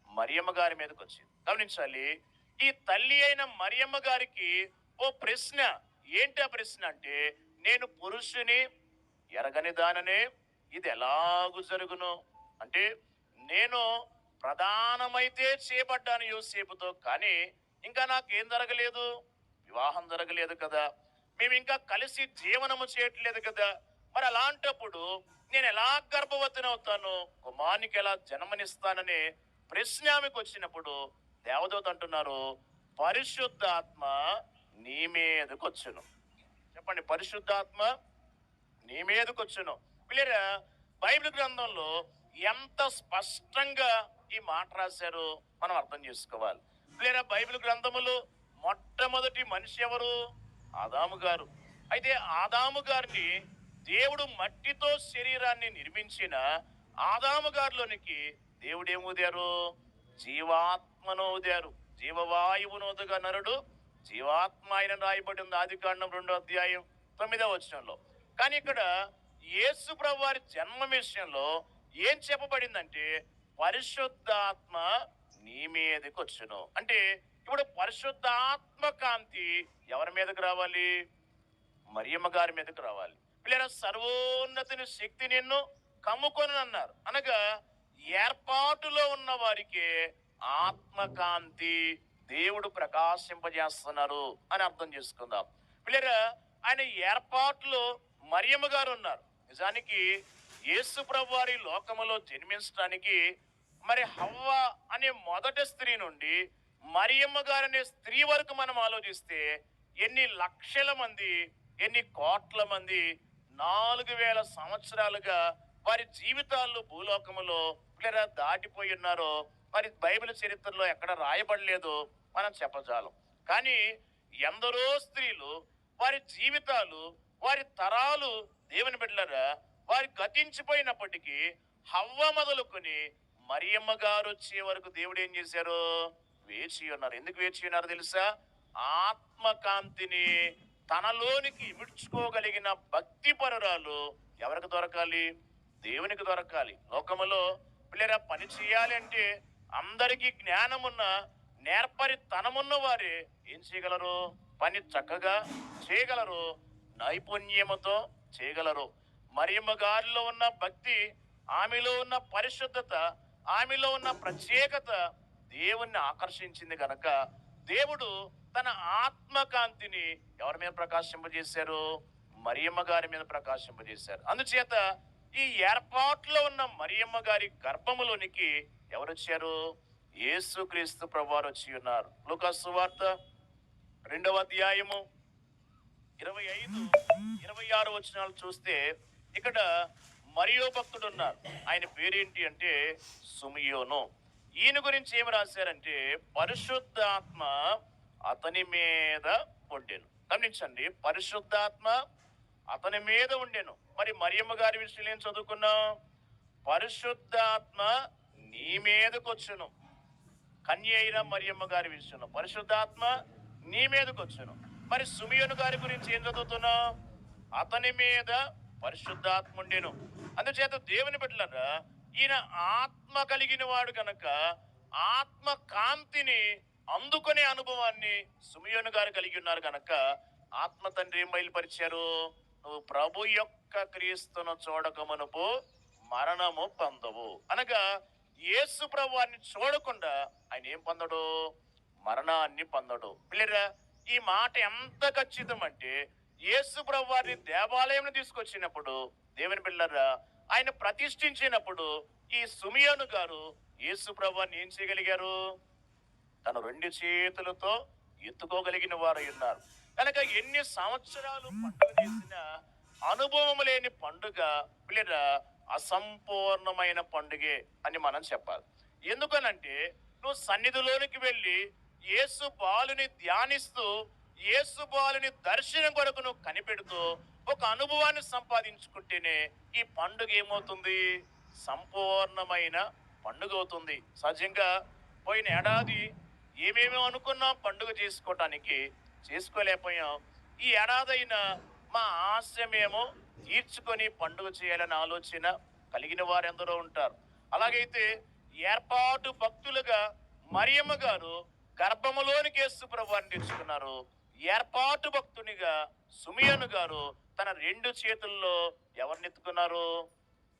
మరియమ్మ గారి మీదకి వచ్చింది. గమనించాలి, ఈ తల్లి అయిన మరియమ్మ గారికి ఓ ప్రశ్న. ఏంటి ఆ ప్రశ్న అంటే, నేను పురుషుని ఎరగని దాననే ఇది ఎలాగూ జరుగును అంటే, నేను ప్రధానమైతే చేపడ్డాను యోసేపుతో, కానీ ఇంకా నాకేం జరగలేదు, వివాహం జరగలేదు కదా, మేము ఇంకా కలిసి జీవనము చేయట్లేదు కదా, మరి అలాంటప్పుడు నేను ఎలా గర్భవతిని అవుతాను, కుమారునికి ఎలా జన్మనిస్తాననే ప్రశ్న ఆమెకు వచ్చినప్పుడు దేవదూత అంటున్నారు, పరిశుద్ధాత్మ నీ మీదకి వచ్చును. చెప్పండి, పరిశుద్ధాత్మ నీ మీదకి వచ్చును. పిల్లరా, బైబిల్ గ్రంథంలో ఎంత స్పష్టంగా ఈ మాట రాశారో మనం అర్థం చేసుకోవాలి. పిల్లరా, బైబిల్ గ్రంథములో మొట్టమొదటి మనిషి ఎవరు? ఆదాము గారు. అయితే ఆదాము గారిని దేవుడు మట్టితో శరీరాన్ని నిర్మించిన ఆదాము గారిలోనికి దేవుడు ఏమూదారు? జీవాత్మను ఊదారు. జీవవాయువును ఊదగా నరుడు జీవాత్మ ఆయన రాయబడి ఉంది ఆదికాండం 2వ అధ్యాయం 9వ వచనంలో. కానీ ఇక్కడ యేసు ప్రభు వారి జన్మ విషయంలో ఏం చెప్పబడిందంటే, పరిశుద్ధాత్మ నీ మీదకి వచ్చును. అంటే ఇప్పుడు పరిశుద్ధాత్మ కాంతి ఎవరి మీదకి రావాలి? మరియమ్మ గారి మీదకి రావాలి. పిల్లల, సర్వోన్నతిని శక్తి నిన్ను కమ్ముకొని అన్నారు అనగా ఏర్పాటులో ఉన్న వారికి ఆత్మకాంతి దేవుడు ప్రకాశింపజేస్తున్నారు అని అర్థం చేసుకుందాం. పిల్లరా, ఆయన ఏర్పాటులో మరియమ్మ గారు ఉన్నారు. నిజానికి యేసు ప్రభు వారి లోకములో జన్మించడానికి మరి హవ్వ అనే మొదటి స్త్రీ నుండి మరియమ్మ గారు అనే స్త్రీ వరకు మనం ఆలోచిస్తే ఎన్ని లక్షల మంది, ఎన్ని కోట్ల మంది 4000 సంవత్సరాలుగా వారి జీవితాల్లో భూలోకములో పిల్లరా దాటిపోయి ఉన్నారో మరి బైబిల్ చరిత్రలో ఎక్కడ రాయబడలేదు మనం చెప్పజాలం. కానీ ఎందరో స్త్రీలు వారి జీవితాలు, వారి తరాలు దేవుని బిడ్డలారా వారి గతించిపోయినప్పటికీ హవ్వ మొదలుకొని మరియమ్మ గారు వచ్చే వరకు దేవుడు ఏం చేశారు? వేచి ఉన్నారు. ఎందుకు వేచి ఉన్నారు తెలుసా? ఆత్మకాంతిని తనలోనికి ఇమిడ్చుకోగలిగిన భక్తి పరురాలు ఎవరికి దొరకాలి? దేవునికి దొరకాలి. లోకములో పిల్లరా పని చేయాలి అంటే అందరికీ జ్ఞానమున్న, నేర్పరి తనమున్న వారే ఏం చేయగలరు? పని చక్కగా చేయగలరు, నైపుణ్యముతో చేయగలరు. మరియమ్మ గారిలో ఉన్న భక్తి, ఆమెలో ఉన్న పరిశుద్ధత, ఆమెలో ఉన్న ప్రత్యేకత దేవుణ్ణి ఆకర్షించింది కనుక దేవుడు తన ఆత్మకాంతిని ఎవరి మీద ప్రకాశింపజేశారు? మరియమ్మ గారి మీద ప్రకాశింపజేశారు. అందుచేత ఈ ఏర్పాట్లో ఉన్న మరియమ్మ గారి గర్భములోనికి ఎవరు వచ్చారు? యేసుక్రీస్తు ప్రభువారు వచ్చి ఉన్నారు. లూకా సువార్త 2వ అధ్యాయము 25-26 వచనాలు చూస్తే ఇక్కడ మరియో భక్తుడు ఉన్నారు. ఆయన పేరేంటి అంటే సుమియోను. ఈయన గురించి ఏమి రాశారంటే, పరిశుద్ధాత్మ అతని మీద ఉండెను. గమనించండి, పరిశుద్ధాత్మ అతని మీద ఉండెను. మరి మరియమ్మ గారి విషయంలో ఏం చదువుకున్నాం? పరిశుద్ధాత్మ నీ మీదకి వచ్చును. కన్య అయిన మరియమ్మ గారి విషయంలో పరిశుద్ధాత్మ నీ మీదకి వచ్చును. మరి సుమియోను గారి గురించి ఏం చదువుతున్నాం? అతని మీద పరిశుద్ధాత్మ ఉండెను. అందుచేత దేవుని బిడ్డలారా, ఈయన ఆత్మ కలిగిన వాడు కనుక ఆత్మ కాంతిని అందుకునే అనుభవాన్ని సుమియోను గారు కలిగి ఉన్నారు కనుక ఆత్మ తండ్రి ఏం బయలుపరిచారు? నువ్వు ప్రభు యొక్క క్రీస్తును చూడక మునుపు మరణము పొందవు అనగా యేసు ప్రభువాన్ని చూడకుండా ఆయన ఏం పొందడు? మరణాన్ని పొందడు. పిల్లరా, ఈ మాట ఎంత ఖచ్చితం అంటే యేసు ప్రభువారిని దేవాలయం తీసుకొచ్చినప్పుడు దేవుని పిల్లరా ఆయన ప్రతిష్ఠించినప్పుడు ఈ సుమియోను గారు యేసు ప్రభువారిని ఏం చేయగలిగారు? తన 2 చేతులతో ఎత్తుకోగలిగిన వారు ఉన్నారు కనుక ఎన్ని సంవత్సరాలు పండుగ చేసిన అనుభవం లేని పండుగ పిల్లరా అసంపూర్ణమైన పండుగే అని మనం చెప్పాలి. ఎందుకనంటే నువ్వు సన్నిధిలోనికి వెళ్ళి యేసు బాలుని ధ్యానిస్తూ, యేసు బాలుని దర్శనం కొరకు నువ్వు కనిపెడుతూ ఒక అనుభవాన్ని సంపాదించుకుంటేనే ఈ పండుగ ఏమవుతుంది? సంపూర్ణమైన పండుగ అవుతుంది. సహజంగా పోయిన ఏడాది ఏమేమో అనుకున్నాం పండుగ చేసుకోవటానికి, చేసుకోలేకపోయాం. ఈ ఏడాదైనా మా ఆశయమేమో తీర్చుకొని పండుగ చేయాలని ఆలోచన కలిగిన వారు ఎందరో ఉంటారు. అలాగైతే ఏర్పాటు భక్తులుగా మరియమ్మ గారు గర్భములోనికి యేసు ప్రభువాన్ని తెచ్చుకున్నారు. ఏర్పాటు భక్తునిగా సుమియోను గారు తన 2 చేతుల్లో ఎవరిని ఎత్తుకున్నారు?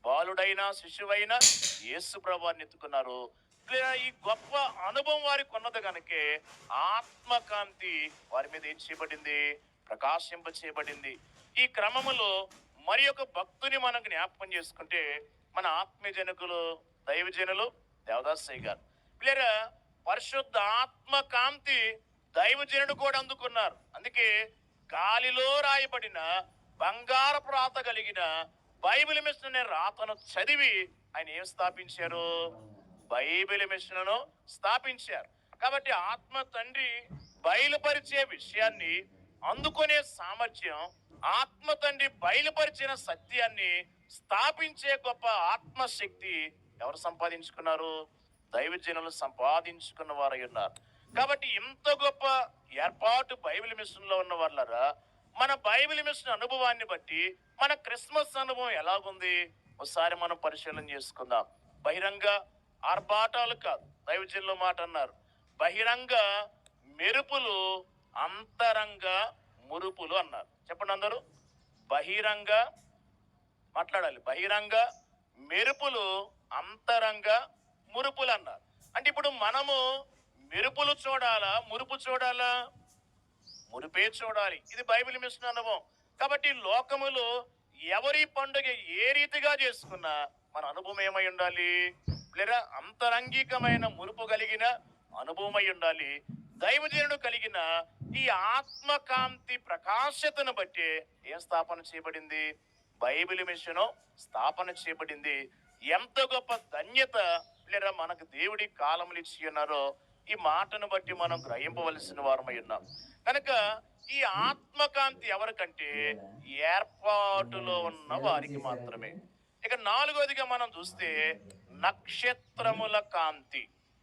బాలుడైనా శిశువైనా యేసు ప్రభువాన్ని ఎత్తుకున్నారు. ఈ గొప్ప అనుభవం వారికి ఉన్నది కనుకే ఆత్మకాంతి వారి మీద ఏం చేయబడింది? ప్రకాశింప చేయబడింది. ఈ క్రమములో మరి ఒక భక్తుని మనం జ్ఞాపకం చేసుకుంటే మన ఆత్మీయ జనకులు, దైవజనులు దేవదాసయ్య గారు. పిల్లరా, పరిశుద్ధ ఆత్మ కాంతి దైవజనుడు కూడా అందుకున్నారు. అందుకే గాలిలో రాయబడిన బంగారపు రాత కలిగిన బైబిల్ మిషన్ అనే రాతను చదివి ఆయన ఏం స్థాపించారు? బైబిల్ మిషన్ను స్థాపించారు. కాబట్టి ఆత్మ తండ్రి బయలుపరిచే విషయాన్ని అందుకునే సామర్థ్యం, ఆత్మ తండ్రి బయలుపరిచిన సత్యాన్ని స్థాపించే గొప్ప ఆత్మశక్తి ఎవరు సంపాదించుకున్నారు? దైవజనులు సంపాదించుకున్న వారై ఉన్నారు. కాబట్టి ఇంత గొప్ప ఏర్పాటు బైబిల్ మిషన్ లో ఉన్న వాళ్ళరా, మన బైబిల్ మిషన్ అనుభవాన్ని బట్టి మన క్రిస్మస్ అనుభవం ఎలాగుంది ఒకసారి మనం పరిశీలన చేసుకుందాం. బహిరంగ ఆర్భాటాలు కాదు, దైవజనుల మాట అన్నారు, బహిరంగ మెరుపులు అంతరంగ మురుపులు అన్నారు. చెప్పండి అందరూ, బహిరంగ మాట్లాడాలి, బహిరంగ మెరుపులు అంతరంగ మురుపులు అన్నారు. అంటే ఇప్పుడు మనము మెరుపులు చూడాలా, మురుపు చూడాలా? మురిపే చూడాలి. ఇది బైబిల్ మిషన్ అనుభవం. కాబట్టి లోకములో ఎవరి పండుగ ఏ రీతిగా చేసుకున్నా మన అనుభవం ఏమై ఉండాలి? లేదా అంతరంగికమైన మురుపు కలిగిన అనుభవమై ఉండాలి. దైవజనుడు కలిగిన ఈ ఆత్మకాంతి ప్రకాశతను బట్టి ఏం స్థాపన చేయబడింది? బైబిల్ మిషన్ స్థాపన చేయబడింది. ఎంత గొప్ప ధన్యత లేదా మనకు దేవుడి కాలములు ఇచ్చి ఉన్నారో ఈ మాటను బట్టి మనం గ్రహింపవలసిన వారమై ఉన్నాం. కనుక ఈ ఆత్మకాంతి ఎవరికంటే ఏర్పాటులో ఉన్న వారికి మాత్రమే. ఇక నాలుగోదిగా మనం చూస్తే నక్షత్రముల కాంతి.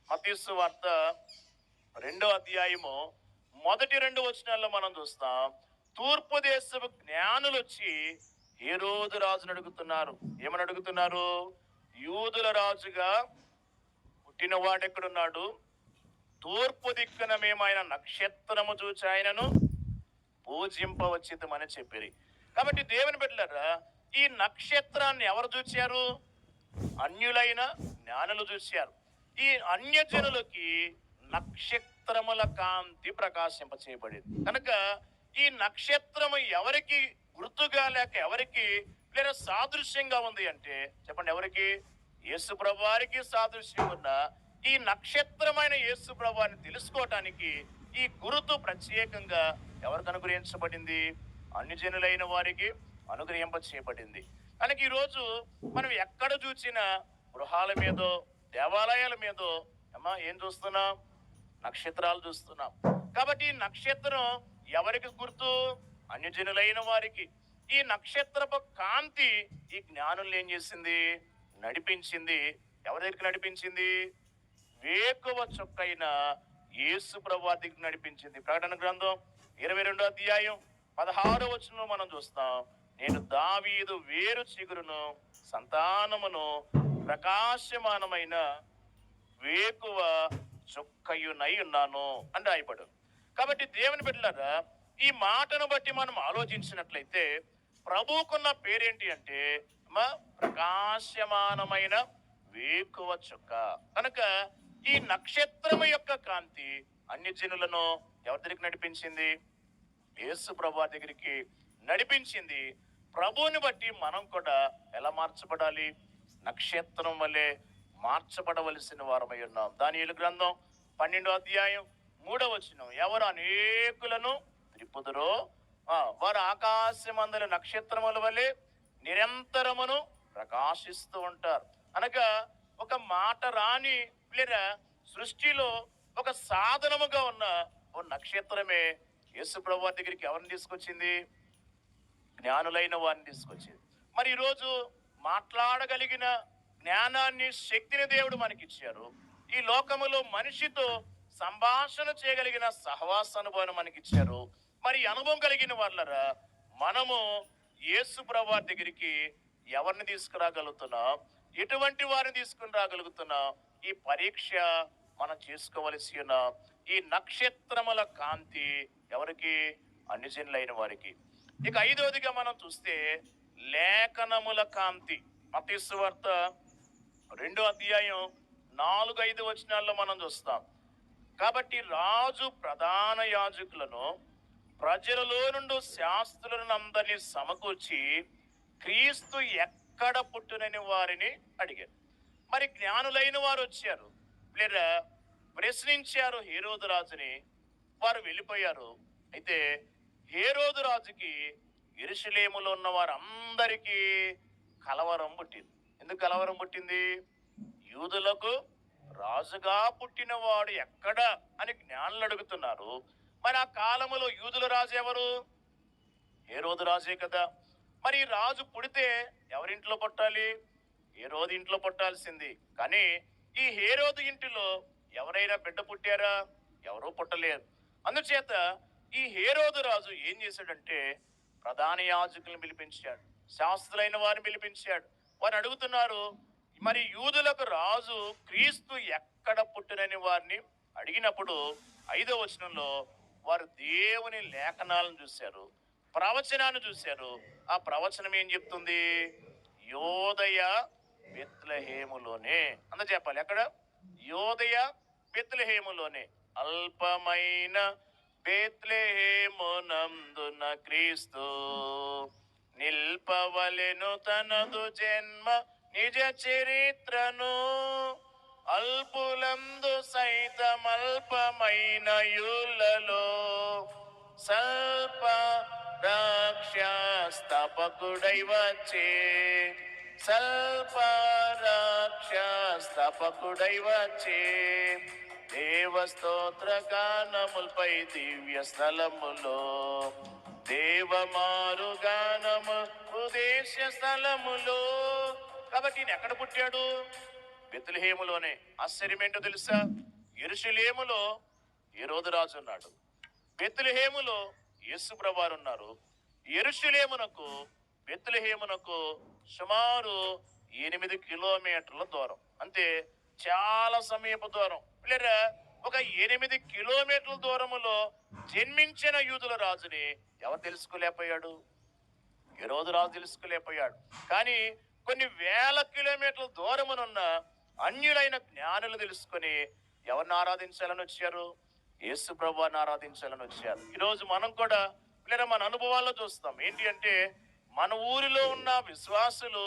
మత్తయి సువార్త 2వ అధ్యాయము మొదటి 2 వచనాల్లో మనం చూస్తాం. తూర్పు దేశపు జ్ఞానులు వచ్చి హేరోదు రాజును అడుగుతున్నారు. ఏమని అడుగుతున్నారు? యూదుల రాజుగా పుట్టిన వాడు ఎక్కడున్నాడు? తూర్పు దిక్కున మేము ఆయన నక్షత్రము చూచి ఆయనను పూజింపవచ్చితమని చెప్పిరి. కాబట్టి దేవుని బిడ్డలారా, ఈ నక్షత్రాన్ని ఎవరు చూశారు? అన్యులైన జ్ఞానులు చూశారు. ఈ అన్యజనులకి నక్షత్రముల కాంతి ప్రకాశింప చేయబడింది. కనుక ఈ నక్షత్రము ఎవరికి గుర్తుగా లేక ఎవరికి లేదా సాదృశ్యంగా ఉంది అంటే చెప్పండి, ఎవరికి? యేసు ప్రభువారికి సాదృశ్యం ఉన్న ఈ నక్షత్రమైన యేసు ప్రభువారిని తెలుసుకోవటానికి ఈ గురుతు ప్రత్యేకంగా ఎవరికి అనుగ్రహించబడింది? అన్యజనులైన వారికి అనుగ్రహింప చేయబడింది. కనుక ఈరోజు మనం ఎక్కడ చూసినా గృహాల మీదో దేవాలయాల మీదో ఏం చూస్తున్నాం? నక్షత్రాలు చూస్తున్నాం. కాబట్టి ఈ నక్షత్రం ఎవరికి గుర్తు? అన్యజనులైన వారికి. ఈ నక్షత్రపు కాంతి ఈ జ్ఞానుల్ని ఏం చేసింది? నడిపించింది. ఎవరి దగ్గరికి నడిపించింది? వేకువ చొక్కైన యేసు ప్రభువారి దగ్గరికి నడిపించింది. ప్రకటన గ్రంథం 22వ అధ్యాయం 16వ వచనంలో మనం చూస్తాం. నేను దావీదు వేరు చిగురును, సంతానమును, ప్రకాశమానమైన వేకువ చొక్కయునై ఉన్నాను అని రాయబడు. కాబట్టి దేవుని బిడ్డలారా, ఈ మాటను బట్టి మనం ఆలోచించినట్లయితే ప్రభువుకున్న పేరేంటి అంటే ప్రకాశమానమైన వేకువ చుక్క. కనుక ఈ నక్షత్రము యొక్క కాంతి అన్యజనులను ఎవరి దగ్గరికి నడిపించింది? యేసు ప్రభువు దగ్గరికి నడిపించింది. ప్రభువుని బట్టి మనం కూడా ఎలా మార్చబడాలి? నక్షత్రం వల్లే మార్చబడవలసిన వారమై ఉన్నాం. దానియేలు గ్రంథం 12వ అధ్యాయం 3వ వచనం, ఎవరు అనేకులను త్రిప్పుదురో వారు ఆకాశమందలి నక్షత్రముల వల్లే నిరంతరమును ప్రకాశిస్తూ ఉంటారు. అనగా ఒక మాట రాని లేదా సృష్టిలో ఒక సాధనముగా ఉన్న ఓ నక్షత్రమే యేసు ప్రభువు దగ్గరికి ఎవరిని తీసుకొచ్చింది? జ్ఞానులైన వారిని తీసుకొచ్చింది. మరి ఈరోజు మాట్లాడగలిగిన జ్ఞానాన్ని, శక్తిని దేవుడు మనకిచ్చారు. ఈ లోకములో మనిషితో సంభాషణ చేయగలిగిన సహవాస అనుభవం మనకిచ్చారు. మరి అనుభవం కలిగిన వాళ్ళరా మనము యేసు ప్రభువు దగ్గరికి ఎవరిని తీసుకురాగలుగుతున్నాం? ఎటువంటి వారిని తీసుకుని రాగలుగుతున్నాం? ఈ పరీక్ష మనం చేసుకోవలసి ఉన్న ఈ నక్షత్రముల కాంతి ఎవరికి? అన్యజనులైన వారికి. ఇక 5వదిగా మనం చూస్తే లేఖనముల కాంతి. మత్తయి సువార్త 2వ అధ్యాయం 4-5 వచనాల్లో మనం చూస్తాం. కాబట్టి రాజు ప్రధాన యాజకులను ప్రజలలో నుండి శాస్త్రులను అందరినీ సమకూర్చి క్రీస్తు ఎక్కడ పుట్టునని వారిని అడిగారు. మరి జ్ఞానులైన వారు వచ్చారు, లేదా ప్రశ్నించారు హేరోదు రాజుని. వారు వెళ్ళిపోయారు. అయితే హేరోదు రాజుకి యెరూషలేములో ఉన్న వారందరికీ కలవరం పుట్టింది. ఎందుకు కలవరం పుట్టింది? యూదులకు రాజుగా పుట్టినవాడు ఎక్కడ అని జ్ఞానులు అడుగుతున్నారు. మరి ఆ కాలములో యూదుల రాజు ఎవరు? హేరోదు రాజే కదా. మరి ఈ రాజు పుడితే ఎవరింట్లో పుట్టాలి? హేరోదు ఇంట్లో పుట్టాల్సింది. కానీ ఈ హేరోదు ఇంటిలో ఎవరైనా బిడ్డ పుట్టారా? ఎవరూ పుట్టలేరు. అందుచేత ఈ హేరోదు రాజు ఏం చేశాడంటే ప్రధాన యాజకులను పిలిపించాడు, శాస్త్రులైన వారిని పిలిపించాడు. వారు అడుగుతున్నారు, మరి యూదులకు రాజు క్రీస్తు ఎక్కడ పుట్టునని వారిని అడిగినప్పుడు 5వ వచనంలో వారు దేవుని లేఖనాలను చూశారు, ప్రవచనాన్ని చూశారు. ఆ ప్రవచనం ఏం చెప్తుంది? యోదయ బెత్లెహేములోనే అంద చెప్పాలి. ఎక్కడ? యోదయ బెత్లెహేములోనే, అల్పమైన బెత్లెహేమునందున క్రీస్తు నిల్పవలెను తనదు జన్మ నిజ చరిత్రను, అల్పులందు సైతమల్పమైన యులలో స్వల్ప రాక్షస్తపకుడై వచ్చే, స్వల్ప రాక్షస్తపకుడై వచ్చే దేవస్తోత్ర గానములపై దివ్య స్థలములో, దేవమారు గానము ఉదేశ స్థలములో. కాబట్టి ఈయన ఎక్కడ పుట్టాడు? బెత్లెహేములోనే. ఆశ్చర్యం ఏంటో తెలుసా? యెరూషలేములో హేరోదు రాజు ఉన్నాడు, బెత్లెహేములో యేసు ప్రభువారు ఉన్నారు. యెరూషలేమునకు బెత్లెహేమునకు సుమారు 8 కిలోమీటర్ల దూరం, అంతే, చాలా సమీప దూరం. లేదా ఒక 8 కిలోమీటర్ల దూరములో జన్మించిన యూదుల రాజుని ఎవరు తెలుసుకోలేకపోయాడు? హేరోదు రాజు తెలుసుకోలేకపోయాడు. కానీ కొన్ని వేల కిలోమీటర్ల దూరమునున్న అన్యులైన జ్ఞానులు తెలుసుకొని ఎవరిని ఆరాధించాలని వచ్చారు? యేసు ప్రభువుని ఆరాధించాలని వచ్చారు. ఈరోజు మనం కూడా లేదా మన అనుభవాల్లో చూస్తాం. ఏంటి అంటే మన ఊరిలో ఉన్న విశ్వాసులు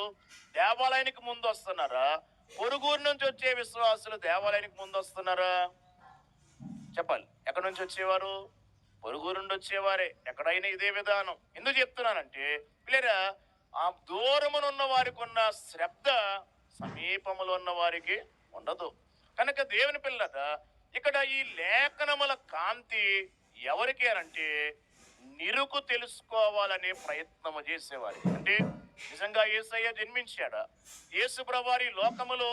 దేవాలయానికి ముందు వస్తున్నారా? పొరుగురు నుంచి వచ్చే విశ్వాసులు దేవాలయానికి ముందు వస్తున్నారా? చెప్పాలి. ఎక్కడి నుంచి వచ్చేవారు? పొరుగురు నుండి వచ్చేవారే. ఎక్కడైనా ఇదే విధానం. ఎందుకు చెప్తున్నానంటే లేదా ఆ దూరమునున్న వారికి ఉన్న శ్రద్ధ సమీపములో ఉన్న వారికి ఉండదు. కనుక దేవుని పిల్లట ఇక్కడ ఈ లేఖనముల కాంతి ఎవరికి అంటే నిరుకు తెలుసుకోవాలనే ప్రయత్నము చేసేవారు. అంటే నిజంగా యేసయ్య జన్మించాడా? యేసు ప్రభువారి లోకములో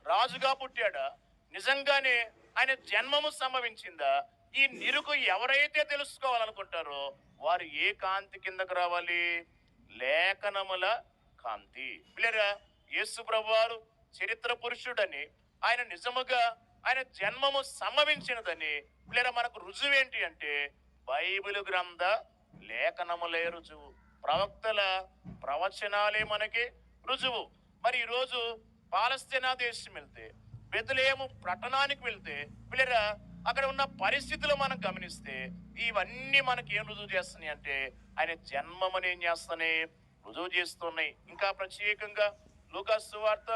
రాజుగా పుట్టాడా? నిజంగానే ఆయన జన్మము సంభవించిందా? ఈ నిరుకు ఎవరైతే తెలుసుకోవాలనుకుంటారో వారు ఏ కాంతి కిందకు రావాలి? లేఖనముల కాంతి. పిల్లరా, యేసు ప్రభువారు చరిత్ర పురుషుడని, ఆయన నిజముగా ఆయన జన్మము సంభవించినదని పిల్లరా మనకు రుజువు ఏంటి అంటే బైబిల్ గ్రంథ లేఖనములే రుజువు, ప్రవక్తల ప్రవచనాలే మనకి రుజువు. మరి ఈరోజు పాలస్తీనా దేశం వెళ్తే, బెత్లెహేము పట్టణానికి వెళ్తే పిల్లరా అక్కడ ఉన్న పరిస్థితులు మనం గమనిస్తే ఇవన్నీ మనకి ఏం రుజువు చేస్తున్నాయి అంటే ఆయన జన్మమని ఏం చేస్తున్నాయి? రుజువు చేస్తున్నాయి. ఇంకా ప్రత్యేకంగా లూకాసు సువార్త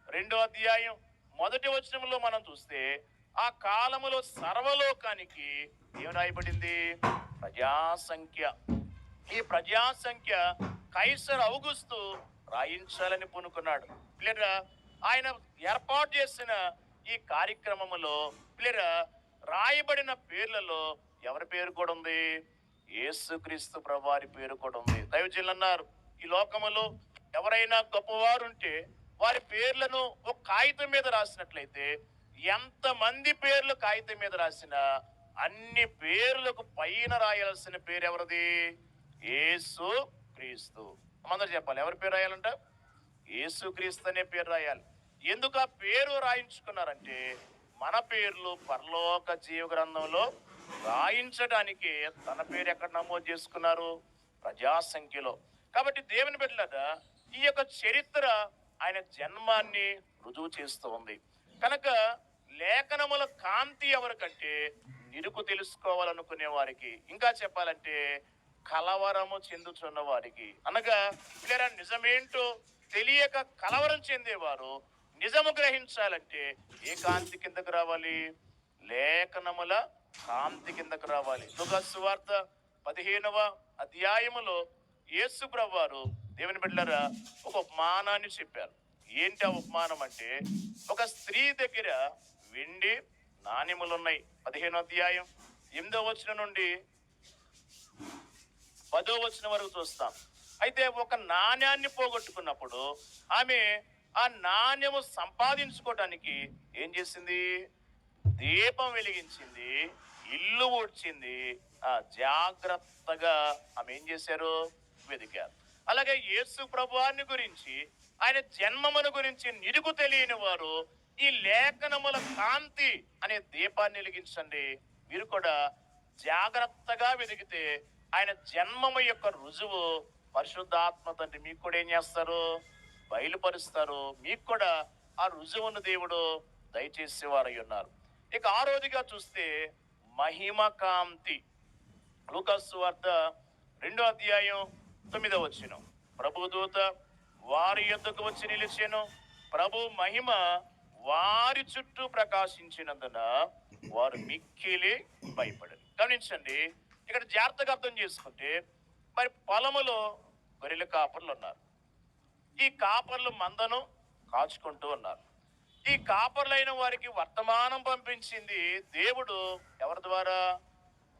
2వ అధ్యాయం 1వ వచనంలో మనం చూస్తే ఆ కాలములో సర్వలోకానికి ఏం రాయబడింది? ప్రజాసంఖ్య. ఈ ప్రజాసంఖ్య కైసర్ ఔగుస్తు రాయించాలని పూనుకున్నాడు. పిల్లరా ఆయన ఏర్పాటు చేసిన ఈ కార్యక్రమములో పిల్లరా రాయబడిన పేర్లలో ఎవరి పేరు కూడా ఉంది? యేసుక్రీస్తు ప్రభువారి పేరు కూడా ఉంది. దైవజనులు అన్నారు, ఈ లోకములో ఎవరైనా గొప్పవారు ఉంటే వారి పేర్లను ఒక కాగితం మీద రాసినట్లయితే ఎంతమంది పేర్లు కాగితం మీద రాసినా అన్ని పేర్లకు పైన రాయాల్సిన పేరు ఎవరిది? యేసు క్రీస్తు. అందరూ చెప్పాలి, ఎవరి పేరు రాయాలంట? యేసు క్రీస్తు అనే పేరు రాయాలి. ఎందుకు ఆ పేరు రాయించుకున్నారంటే మన పేర్లు పరలోక జీవ గ్రంథంలో రాయించడానికి తన పేరు ఎక్కడ నమోదు చేసుకున్నారు? ప్రజాసంఖ్యలో. కాబట్టి దేవుని బిడ్డలారా ఈ యొక్క చరిత్ర ఆయన జన్మాన్ని రుజువు చేస్తూ ఉంది. కనుక లేఖనముల కాంతి ఎవరికంటే నిరుకు తెలుసుకోవాలనుకునే వారికి, ఇంకా చెప్పాలంటే కలవరము చెందుతున్న వారికి అనగా వీళ్ళ నిజమేంటో తెలియక కలవరం చెందేవారు నిజము గ్రహించాలంటే ఏ కాంతి కిందకు రావాలి? లేఖనముల కాంతి కిందకు రావాలి. లూకా సువార్త 15వ అధ్యాయములో యేసు ప్రభువారు దేవుని బిడ్డలారా ఒక ఉపమానాన్ని చెప్పారు. ఏంటి ఆ ఉపమానం అంటే, ఒక స్త్రీ దగ్గర వెండి నాణ్యములు ఉన్నాయి. 15వ అధ్యాయం 8వ వచనం నుండి 10వ వచనం వరకు చూస్తాం. అయితే ఒక నాణ్యాన్ని పోగొట్టుకున్నప్పుడు ఆమె ఆ నాణ్యము సంపాదించుకోవడానికి ఏం చేసింది? దీపం వెలిగించింది, ఇల్లు ఊడ్చింది. జాగ్రత్తగా ఆమె ఏం చేశారు? వెతికారు. అలాగే యేసు ప్రభువాన్ని గురించి, ఆయన జన్మమును గురించి నిరుగు తెలియని వారు ఈ లేఖనముల కాంతి అనే దీపాన్ని వెలిగించండి. మీరు కూడా జాగ్రత్తగా వెతికితే ఆయన జన్మము యొక్క రుజువు పరిశుద్ధాత్మ తండ్రి మీకు కూడా ఏం చేస్తారు? బయలుపరుస్తారు. మీకు కూడా ఆ రుజువును దేవుడు దయచేసేవారై ఉన్నారు. ఇక ఆరోదిగా చూస్తే మహిమ కాంతి. లూకా సువార్త 2వ అధ్యాయం 9వ వచనం. ప్రభుదూత వారి యొద్దకు వచ్చి నిలిచెను, ప్రభు మహిమ వారి చుట్టూ ప్రకాశించినందున వారు మిక్కిలి భయపడరు. గమనించండి, ఇక్కడ జాగ్రత్తగా అర్థం చేసుకుంటే, మరి పొలములో గొర్రెల కాపర్లు ఉన్నారు. ఈ కాపర్లు మందను కాచుకుంటూ ఉన్నారు. ఈ కాపర్లైన వారికి వర్తమానం పంపించింది దేవుడు ఎవరి ద్వారా?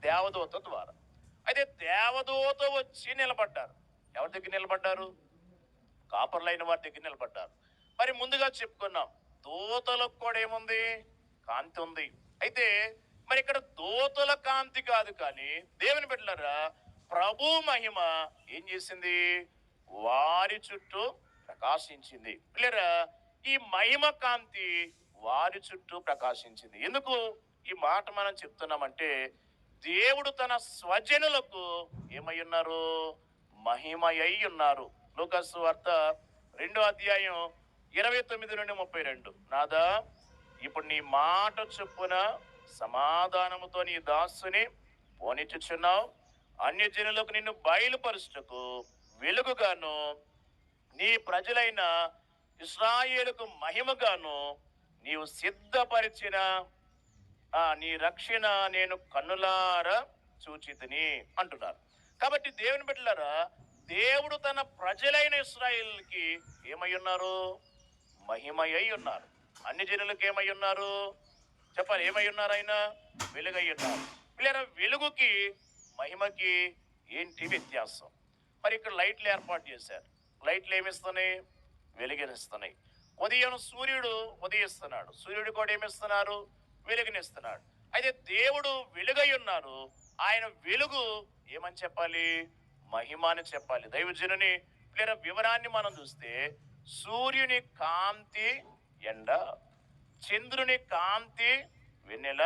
దేవదూత ద్వారా. అయితే దేవదూత వచ్చి నిలబడ్డారు. ఎవరి దగ్గర నిలబడ్డారు? కాపర్లైన వారి దగ్గర నిలబడ్డారు. మరి ముందుగా చెప్పుకున్నాం, దూతలకు కూడా ఏముంది? కాంతి ఉంది. అయితే మరి ఇక్కడ దూతల కాంతి కాదు, కానీ దేవుని బిడ్డలారా ప్రభు మహిమ ఏం చేసింది? వారి చుట్టూ ప్రకాశించింది. పిల్లరా, ఈ మహిమ కాంతి వారి చుట్టూ ప్రకాశించింది. ఎందుకు ఈ మాట మనం చెప్తున్నామంటే, దేవుడు తన స్వజనులకు ఏమై ఉన్నారు? మహిమయ్యి ఉన్నారు. లూకా సువార్త 2వ అధ్యాయం 29 నుండి 32. నాదా, ఇప్పుడు నీ మాట చొప్పున సమాధానముతో నీ దాసుని పోనిచ్చుచున్నావు. అన్యజనులకు నిన్ను బయలుపరుచుటకు వెలుగుగాను, నీ ప్రజలైన ఇశ్రాయేలుకు మహిమగాను నీవు సిద్ధపరిచిన నీ రక్షణ నేను కన్నులారా చూచితిని అంటున్నారు. కాబట్టి దేవుని బిడ్డలారా, దేవుడు తన ప్రజలైన ఇశ్రాయేలుకి ఏమై ఉన్నారు? మహిమయ్యి ఉన్నారు. అన్ని జనులకు ఏమై ఉన్నారు? చెప్పాలి, ఏమై ఉన్నారు? ఆయన వెలుగై ఉన్నారు. పిల్లరా, వెలుగుకి మహిమకి ఏంటి వ్యత్యాసం? మరి ఇక్కడ లైట్లు ఏర్పాటు చేశారు. లైట్లు ఏమిస్తున్నాయి? వెలుగునిస్తున్నాయి. ఉదయం సూర్యుడు ఉదయిస్తున్నాడు, సూర్యుడు కూడా ఏమిస్తున్నారు? వెలుగునిస్తున్నాడు. అయితే దేవుడు వెలుగై ఉన్నారు. ఆయన వెలుగు ఏమని చెప్పాలి? మహిమ అని చెప్పాలి. దైవజనుని పిల్లల వివరాన్ని మనం చూస్తే, సూర్యుని కాంతి ఎండ, చంద్రుని కాంతి వెన్నెల,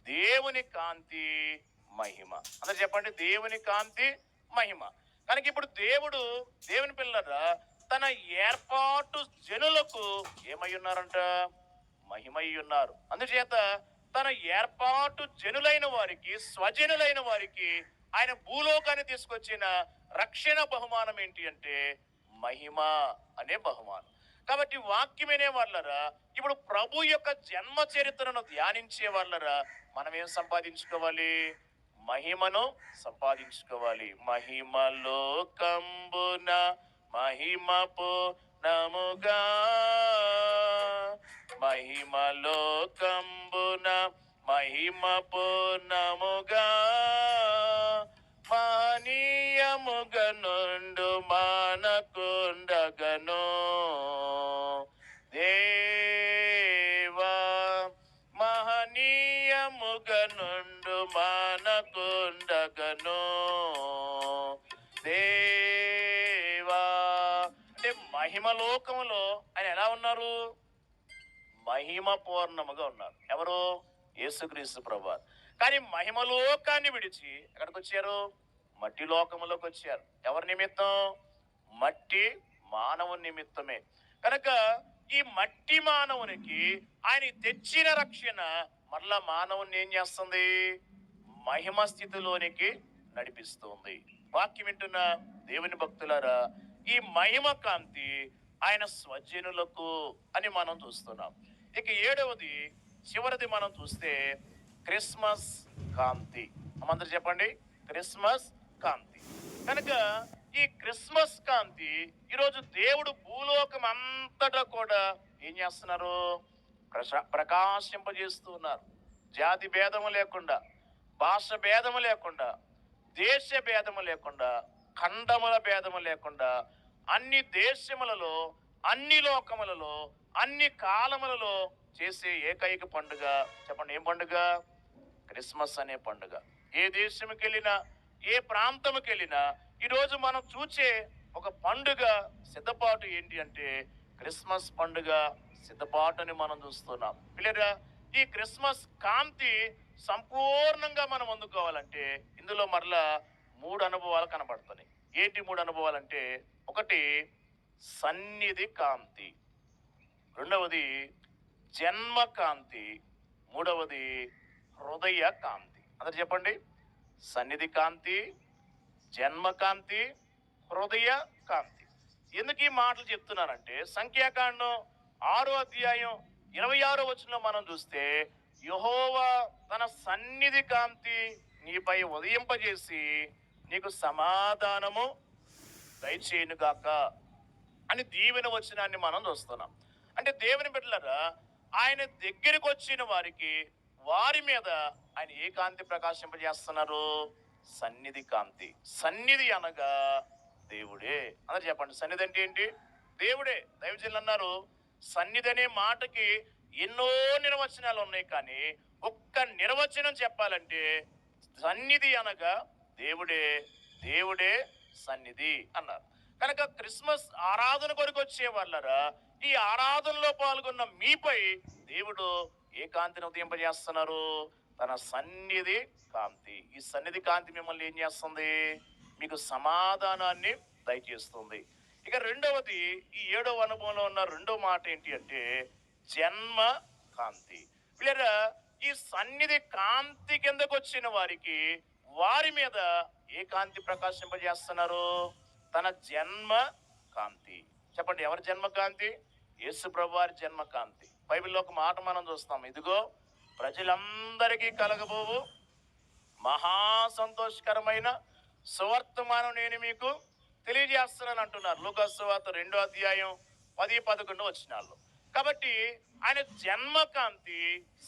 దేవుని కాంతి మహిమ. అందరు చెప్పండి, దేవుని కాంతి మహిమ. కనుక ఇప్పుడు దేవుని పిల్లరా తన ఏర్పాటు జనులకు ఏమై ఉన్నారంట? మహిమై ఉన్నారు. అందుచేత తన ఏర్పాటు జనులైన వారికి, స్వజనులైన వారికి ఆయన భూలోకాన్ని తీసుకొచ్చిన రక్షణ బహుమానం ఏంటి అంటే మహిమ అనే బహుమానం. కాబట్టి వాక్యమనే వాళ్ళరా, ఇప్పుడు ప్రభు యొక్క జన్మ చరిత్రను ధ్యానించే వాళ్ళరా మనం ఏం సంపాదించుకోవాలి? మహిమను సంపాదించుకోవాలి. మహిమలో కంబున మహిమపు నముగా, మహిమలో కంబున మహిమపు నముగా, మానీయముగా నుండు మానకుండగను దేవా, మహనీయముగా నుండు మానకుండగను దేవా. అంటే మహిమలోకములో ఆయన ఎలా ఉన్నారు? మహిమ పూర్ణముగా ఉన్నారు. ఎవరు? యేసుక్రీస్తు ప్రభువారు. కానీ మహిమలోకాన్ని విడిచి ఎక్కడికి వచ్చారు? మట్టి లోకములోకి వచ్చారు. ఎవరి నిమిత్తం? మట్టి మానవుని నిమిత్తమే. కనుక ఈ మట్టి మానవునికి ఆయన తెచ్చిన రక్షణ మరలా మానవుని ఏం చేస్తుంది? మహిమ స్థితిలోనికి నడిపిస్తుంది. వాక్యం వింటున్న దేవుని భక్తులారా, ఈ మహిమ కాంతి ఆయన స్వజనులకు అని మనం చూస్తున్నాం. ఇక ఏడవది చివరిది మనం చూస్తే క్రిస్మస్ కాంతి. అందరూ చెప్పండి, క్రిస్మస్ కాంతి. కనుక ఈ క్రిస్మస్ కాంతి ఈరోజు దేవుడు భూలోకం అంతటా కూడా ఏం చేస్తున్నారు? ప్రకాశింపజేస్తూ ఉన్నారు. జాతి భేదము లేకుండా, భాష భేదము లేకుండా, దేశ భేదము లేకుండా, ఖండముల భేదము లేకుండా, అన్ని దేశములలో, అన్ని లోకములలో, అన్ని కాలములలో చేసే ఏకైక పండుగ చెప్పండి, ఏం పండుగ? క్రిస్మస్ అనే పండుగ. ఏ దేశంకి వెళ్ళినా, ఏ ప్రాంతంకి వెళ్ళినా ఈరోజు మనం చూసే ఒక పండుగ సిద్ధపాటు ఏంటి అంటే క్రిస్మస్ పండుగ సిద్ధపాటుని మనం చూస్తున్నాం. పిల్లరా, ఈ క్రిస్మస్ కాంతి సంపూర్ణంగా మనం అందుకోవాలంటే ఇందులో మరలా 3 అనుభవాలు కనబడుతున్నాయి. ఏంటి 3 అనుభవాలంటే, ఒకటి సన్నిధి కాంతి, రెండవది జన్మ కాంతి, మూడవది హృదయ కాంతి. అందరు చెప్పండి, సన్నిధి కాంతి, జన్మ కాంతి, హృదయ కాంతి. ఎందుకు ఈ మాటలు చెప్తున్నానంటే, సంఖ్యాకాండం 6వ అధ్యాయం 26వ వచనంలో మనం చూస్తే, యెహోవా తన సన్నిధి కాంతి నీపై ఉదయింపజేసి నీకు సమాధానము దయచేయునుగాక అని దీవెన వచనాన్ని మనం చూస్తున్నాం. అంటే దేవుని బిడ్డలారా, ఆయన దగ్గరికి వచ్చిన వారికి, వారి మీద ఆయన ఏ కాంతి ప్రకాశింపజేస్తున్నారు? సన్నిధి కాంతి. సన్నిధి అనగా దేవుడే. అందరు చెప్పండి, సన్నిధి అంటే ఏంటి? దేవుడే. దైవజనులు అన్నారు, సన్నిధి అనే మాటకి ఎన్నో నిర్వచనాలు ఉన్నాయి, కానీ ఒక్క నిర్వచనం చెప్పాలంటే సన్నిధి అనగా దేవుడే, దేవుడే సన్నిధి అన్నారు. కనుక క్రిస్మస్ ఆరాధన కొరకు వచ్చే వాళ్ళరా, ఈ ఆరాధనలో పాల్గొన్న మీపై దేవుడు ఏ కాంతిని ఉదయింపజేస్తున్నారు? తన సన్నిధి కాంతి. ఈ సన్నిధి కాంతి మిమ్మల్ని ఏం చేస్తుంది? మీకు సమాధానాన్ని దయచేస్తుంది. ఇక రెండవది, ఈ 7వ అనుభవంలో ఉన్న రెండో మాట ఏంటి అంటే జన్మ కాంతి. పిల్లరా, ఈ సన్నిధి కాంతి కిందకు వచ్చిన వారికి, వారి మీద ఏ కాంతి ప్రకాశింపజేస్తున్నారు? తన జన్మ కాంతి. చెప్పండి, ఎవరి జన్మ కాంతి? యేసు ప్రభు వారి జన్మ కాంతి. బైబిల్లో ఒక మాట మనం చూస్తాం, ఇదిగో ప్రజలందరికీ కలగబోవు మహా సంతోషకరమైన సువర్తమానం నేను మీకు తెలియజేస్తున్నాను అంటున్నారు. లూకాసు సువార్త 2వ అధ్యాయం 10-11 వచనాల్లో. కాబట్టి ఆయన జన్మకాంతి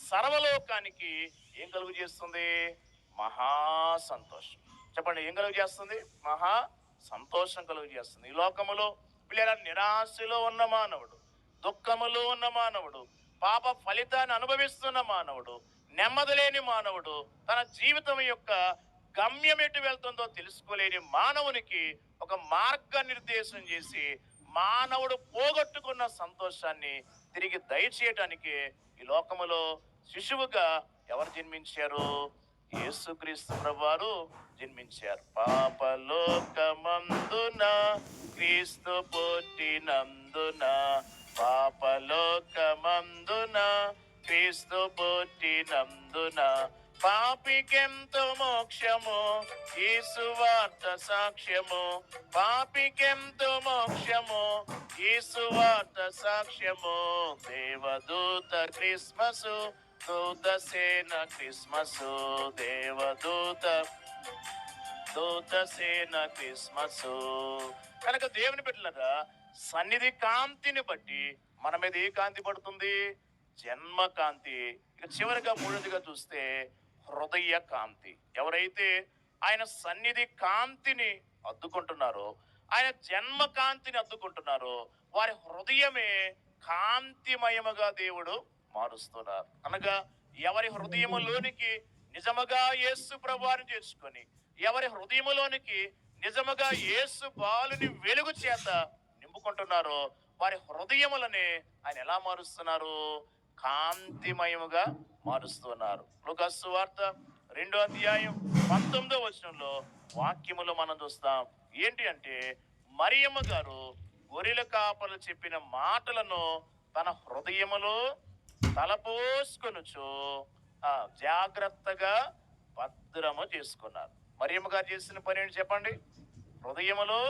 సర్వలోకానికి ఏం కలుగు చేస్తుంది? మహా సంతోషం. చెప్పండి, ఏం కలుగు చేస్తుంది? మహా సంతోషం కలుగు చేస్తుంది. ఈ లోకములో పిల్లల నిరాశలో ఉన్న మానవుడు, దుఃఖములో ఉన్న మానవుడు, పాప ఫలితాన్ని అనుభవిస్తున్న మానవుడు, నెమ్మది లేని మానవుడు, తన జీవితం యొక్క గమ్యం ఎటు వెళ్తుందో తెలుసుకోలేని మానవునికి ఒక మార్గ నిర్దేశం చేసి మానవుడు పోగొట్టుకున్న సంతోషాన్ని తిరిగి దయచేయటానికి ఈ లోకములో శిశువుగా ఎవరు జన్మించారు? యేసుక్రీస్తు ప్రభువారు జన్మించారు. పాపలోకమందున క్రీస్తు పుట్టినందున, పాపలోకమందున క్రీస్తు పుట్టినందున, పాపికెంతో మోక్షము ఈ సువార్త సాక్ష్యము, పాపికెంతో మోక్షము ఈ సువార్త సాక్ష్యము. దేవదూత క్రిస్మసు, దూత సేన క్రిస్మసు, దేవదూత దూత సేన క్రిస్మసు. కనుక దేవుని బిడ్డలారా, సన్నిధి కాంతిని బట్టి మన మీద ఏ కాంతి పడుతుంది? జన్మ కాంతి. ఇక చివరిగా మూడోదిగా చూస్తే హృదయ కాంతి. ఎవరైతే ఆయన సన్నిధి కాంతిని అద్దుకుంటున్నారో, ఆయన జన్మ కాంతిని అద్దుకుంటున్నారో, వారి హృదయమే కాంతిమయముగా దేవుడు మారుస్తున్నారు. అనగా ఎవరి హృదయములోనికి నిజముగా యేసు ప్రభువారిని చేర్చుకొని, ఎవరి హృదయములోనికి నిజముగా యేసు బాలుని వెలుగు చేత నింపుకుంటున్నారో, వారి హృదయములనే ఆయన ఎలా మారుస్తున్నారు? కాంతిమయముగా మారుస్తున్నారు. లూకాసు సువార్త 2వ అధ్యాయం 19వ వచనంలో వాక్యములో మనం చూస్తాం. ఏంటి అంటే, మరియమ్మ గారు గొర్రెల కాపలు చెప్పిన మాటలను తన హృదయములో తలపోసుకొనుచు జాగ్రత్తగా భద్రము చేసుకున్నారు. మరియమ్మ గారు చేసిన పని ఏంటి చెప్పండి? హృదయములో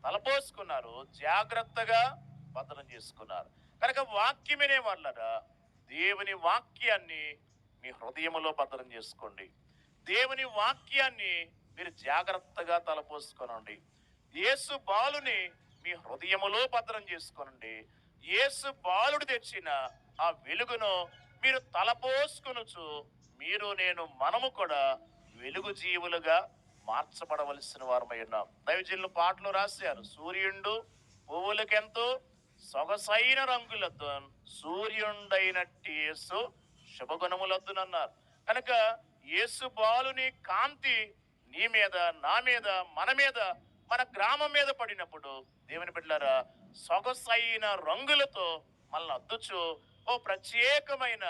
తలపోసుకున్నారు, జాగ్రత్తగా భద్రం చేసుకున్నారు. కనుక వాక్యం వినే వాళ్ళరా, దేవుని వాక్యాన్ని మీ హృదయములో భద్రం చేసుకోండి. దేవుని వాక్యాన్ని మీరు జాగ్రత్తగా తలపోసుకోనండి. యేసు బాలుని మీ హృదయములో భద్రం చేసుకోనండి. యేసు బాలుడు తెచ్చిన ఆ వెలుగును మీరు తలపోసుకొనుచు మీరు నేను మనము కూడా వెలుగు జీవులుగా మార్చబడవలసిన వారమై ఉన్నాం. దైవజనులు పాటలు రాశారు, సూర్యుండు పువ్వులకెంతో సొగసైన రంగులతో సూర్యుండైనట్టి యేసు శుభగుణములొద్దునన్నారు. కనుక యేసు బాలుని కాంతి నీ మీద, నా మీద, మన మీద, మన గ్రామం మీద పడినప్పుడు దేవుని బిడ్డలారా, సొగసైన రంగులతో మనల్ని అద్దుచు ఓ ప్రత్యేకమైన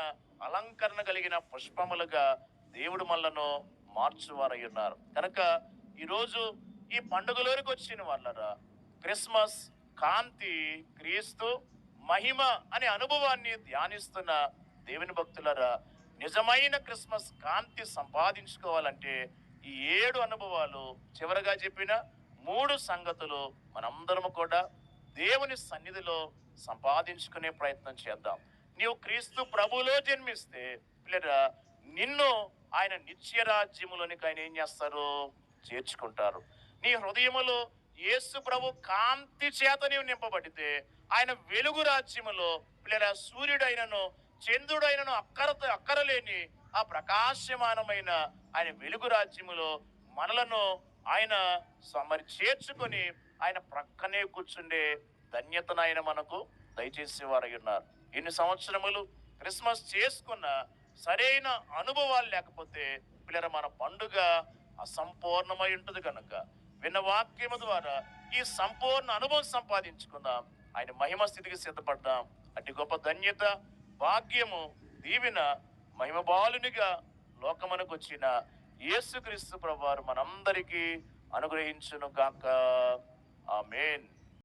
అలంకరణ కలిగిన పుష్పములుగా దేవుడు మనలను మార్చువారై ఉన్నారు. కనుక ఈరోజు ఈ పండుగలోనికి వచ్చిన వాళ్ళరా, క్రిస్మస్ కాంతి, క్రీస్తు మహిమ అనే అనుభవాన్ని ధ్యానిస్తున్న దేవుని భక్తులరా, నిజమైన క్రిస్మస్ కాంతి సంపాదించుకోవాలంటే ఈ 7 అనుభవాలు, చివరగా చెప్పిన 3 సంగతులు మనందరము కూడా దేవుని సన్నిధిలో సంపాదించుకునే ప్రయత్నం చేద్దాం. నీవు క్రీస్తు ప్రభులో జన్మిస్తే పిల్లరా, నిన్ను ఆయన నిత్య రాజ్యములోనికి ఆయన ఏం చేస్తారు? చేర్చుకుంటారు. నీ హృదయములో యేసు ప్రభు కాంతి చేత నీవు నింపబడితే ఆయన వెలుగు రాజ్యములో పిల్లరా, సూర్యుడైనను చంద్రుడైనను అక్కరలేని ఆ ప్రకాశమానమైన ఆయన వెలుగు రాజ్యములో మనలను ఆయన మరి చేర్చుకొని ఆయన ప్రక్కనే కూర్చుండే ధన్యతను ఆయన మనకు దయచేసేవారై ఉన్నారు. ఎన్ని సంవత్సరములు క్రిస్మస్ చేసుకున్న సరైన అనుభవాలు లేకపోతే పిల్లర మన పండుగ అసంపూర్ణమై ఉంటుంది. కనుక విన్న వాక్యము ద్వారా ఈ సంపూర్ణ అనుభవం సంపాదించుకుందాం. ఆయన మహిమ స్థితికి సిద్ధపడ్డాం. అట్టి గొప్ప ధన్యత, భాగ్యము, దీవెన మహిమ బాలునిగా లోకమునకు వచ్చిన యేసుక్రీస్తు ప్రభువారు మనందరికీ అనుగ్రహించును గాక. ఆమేన్.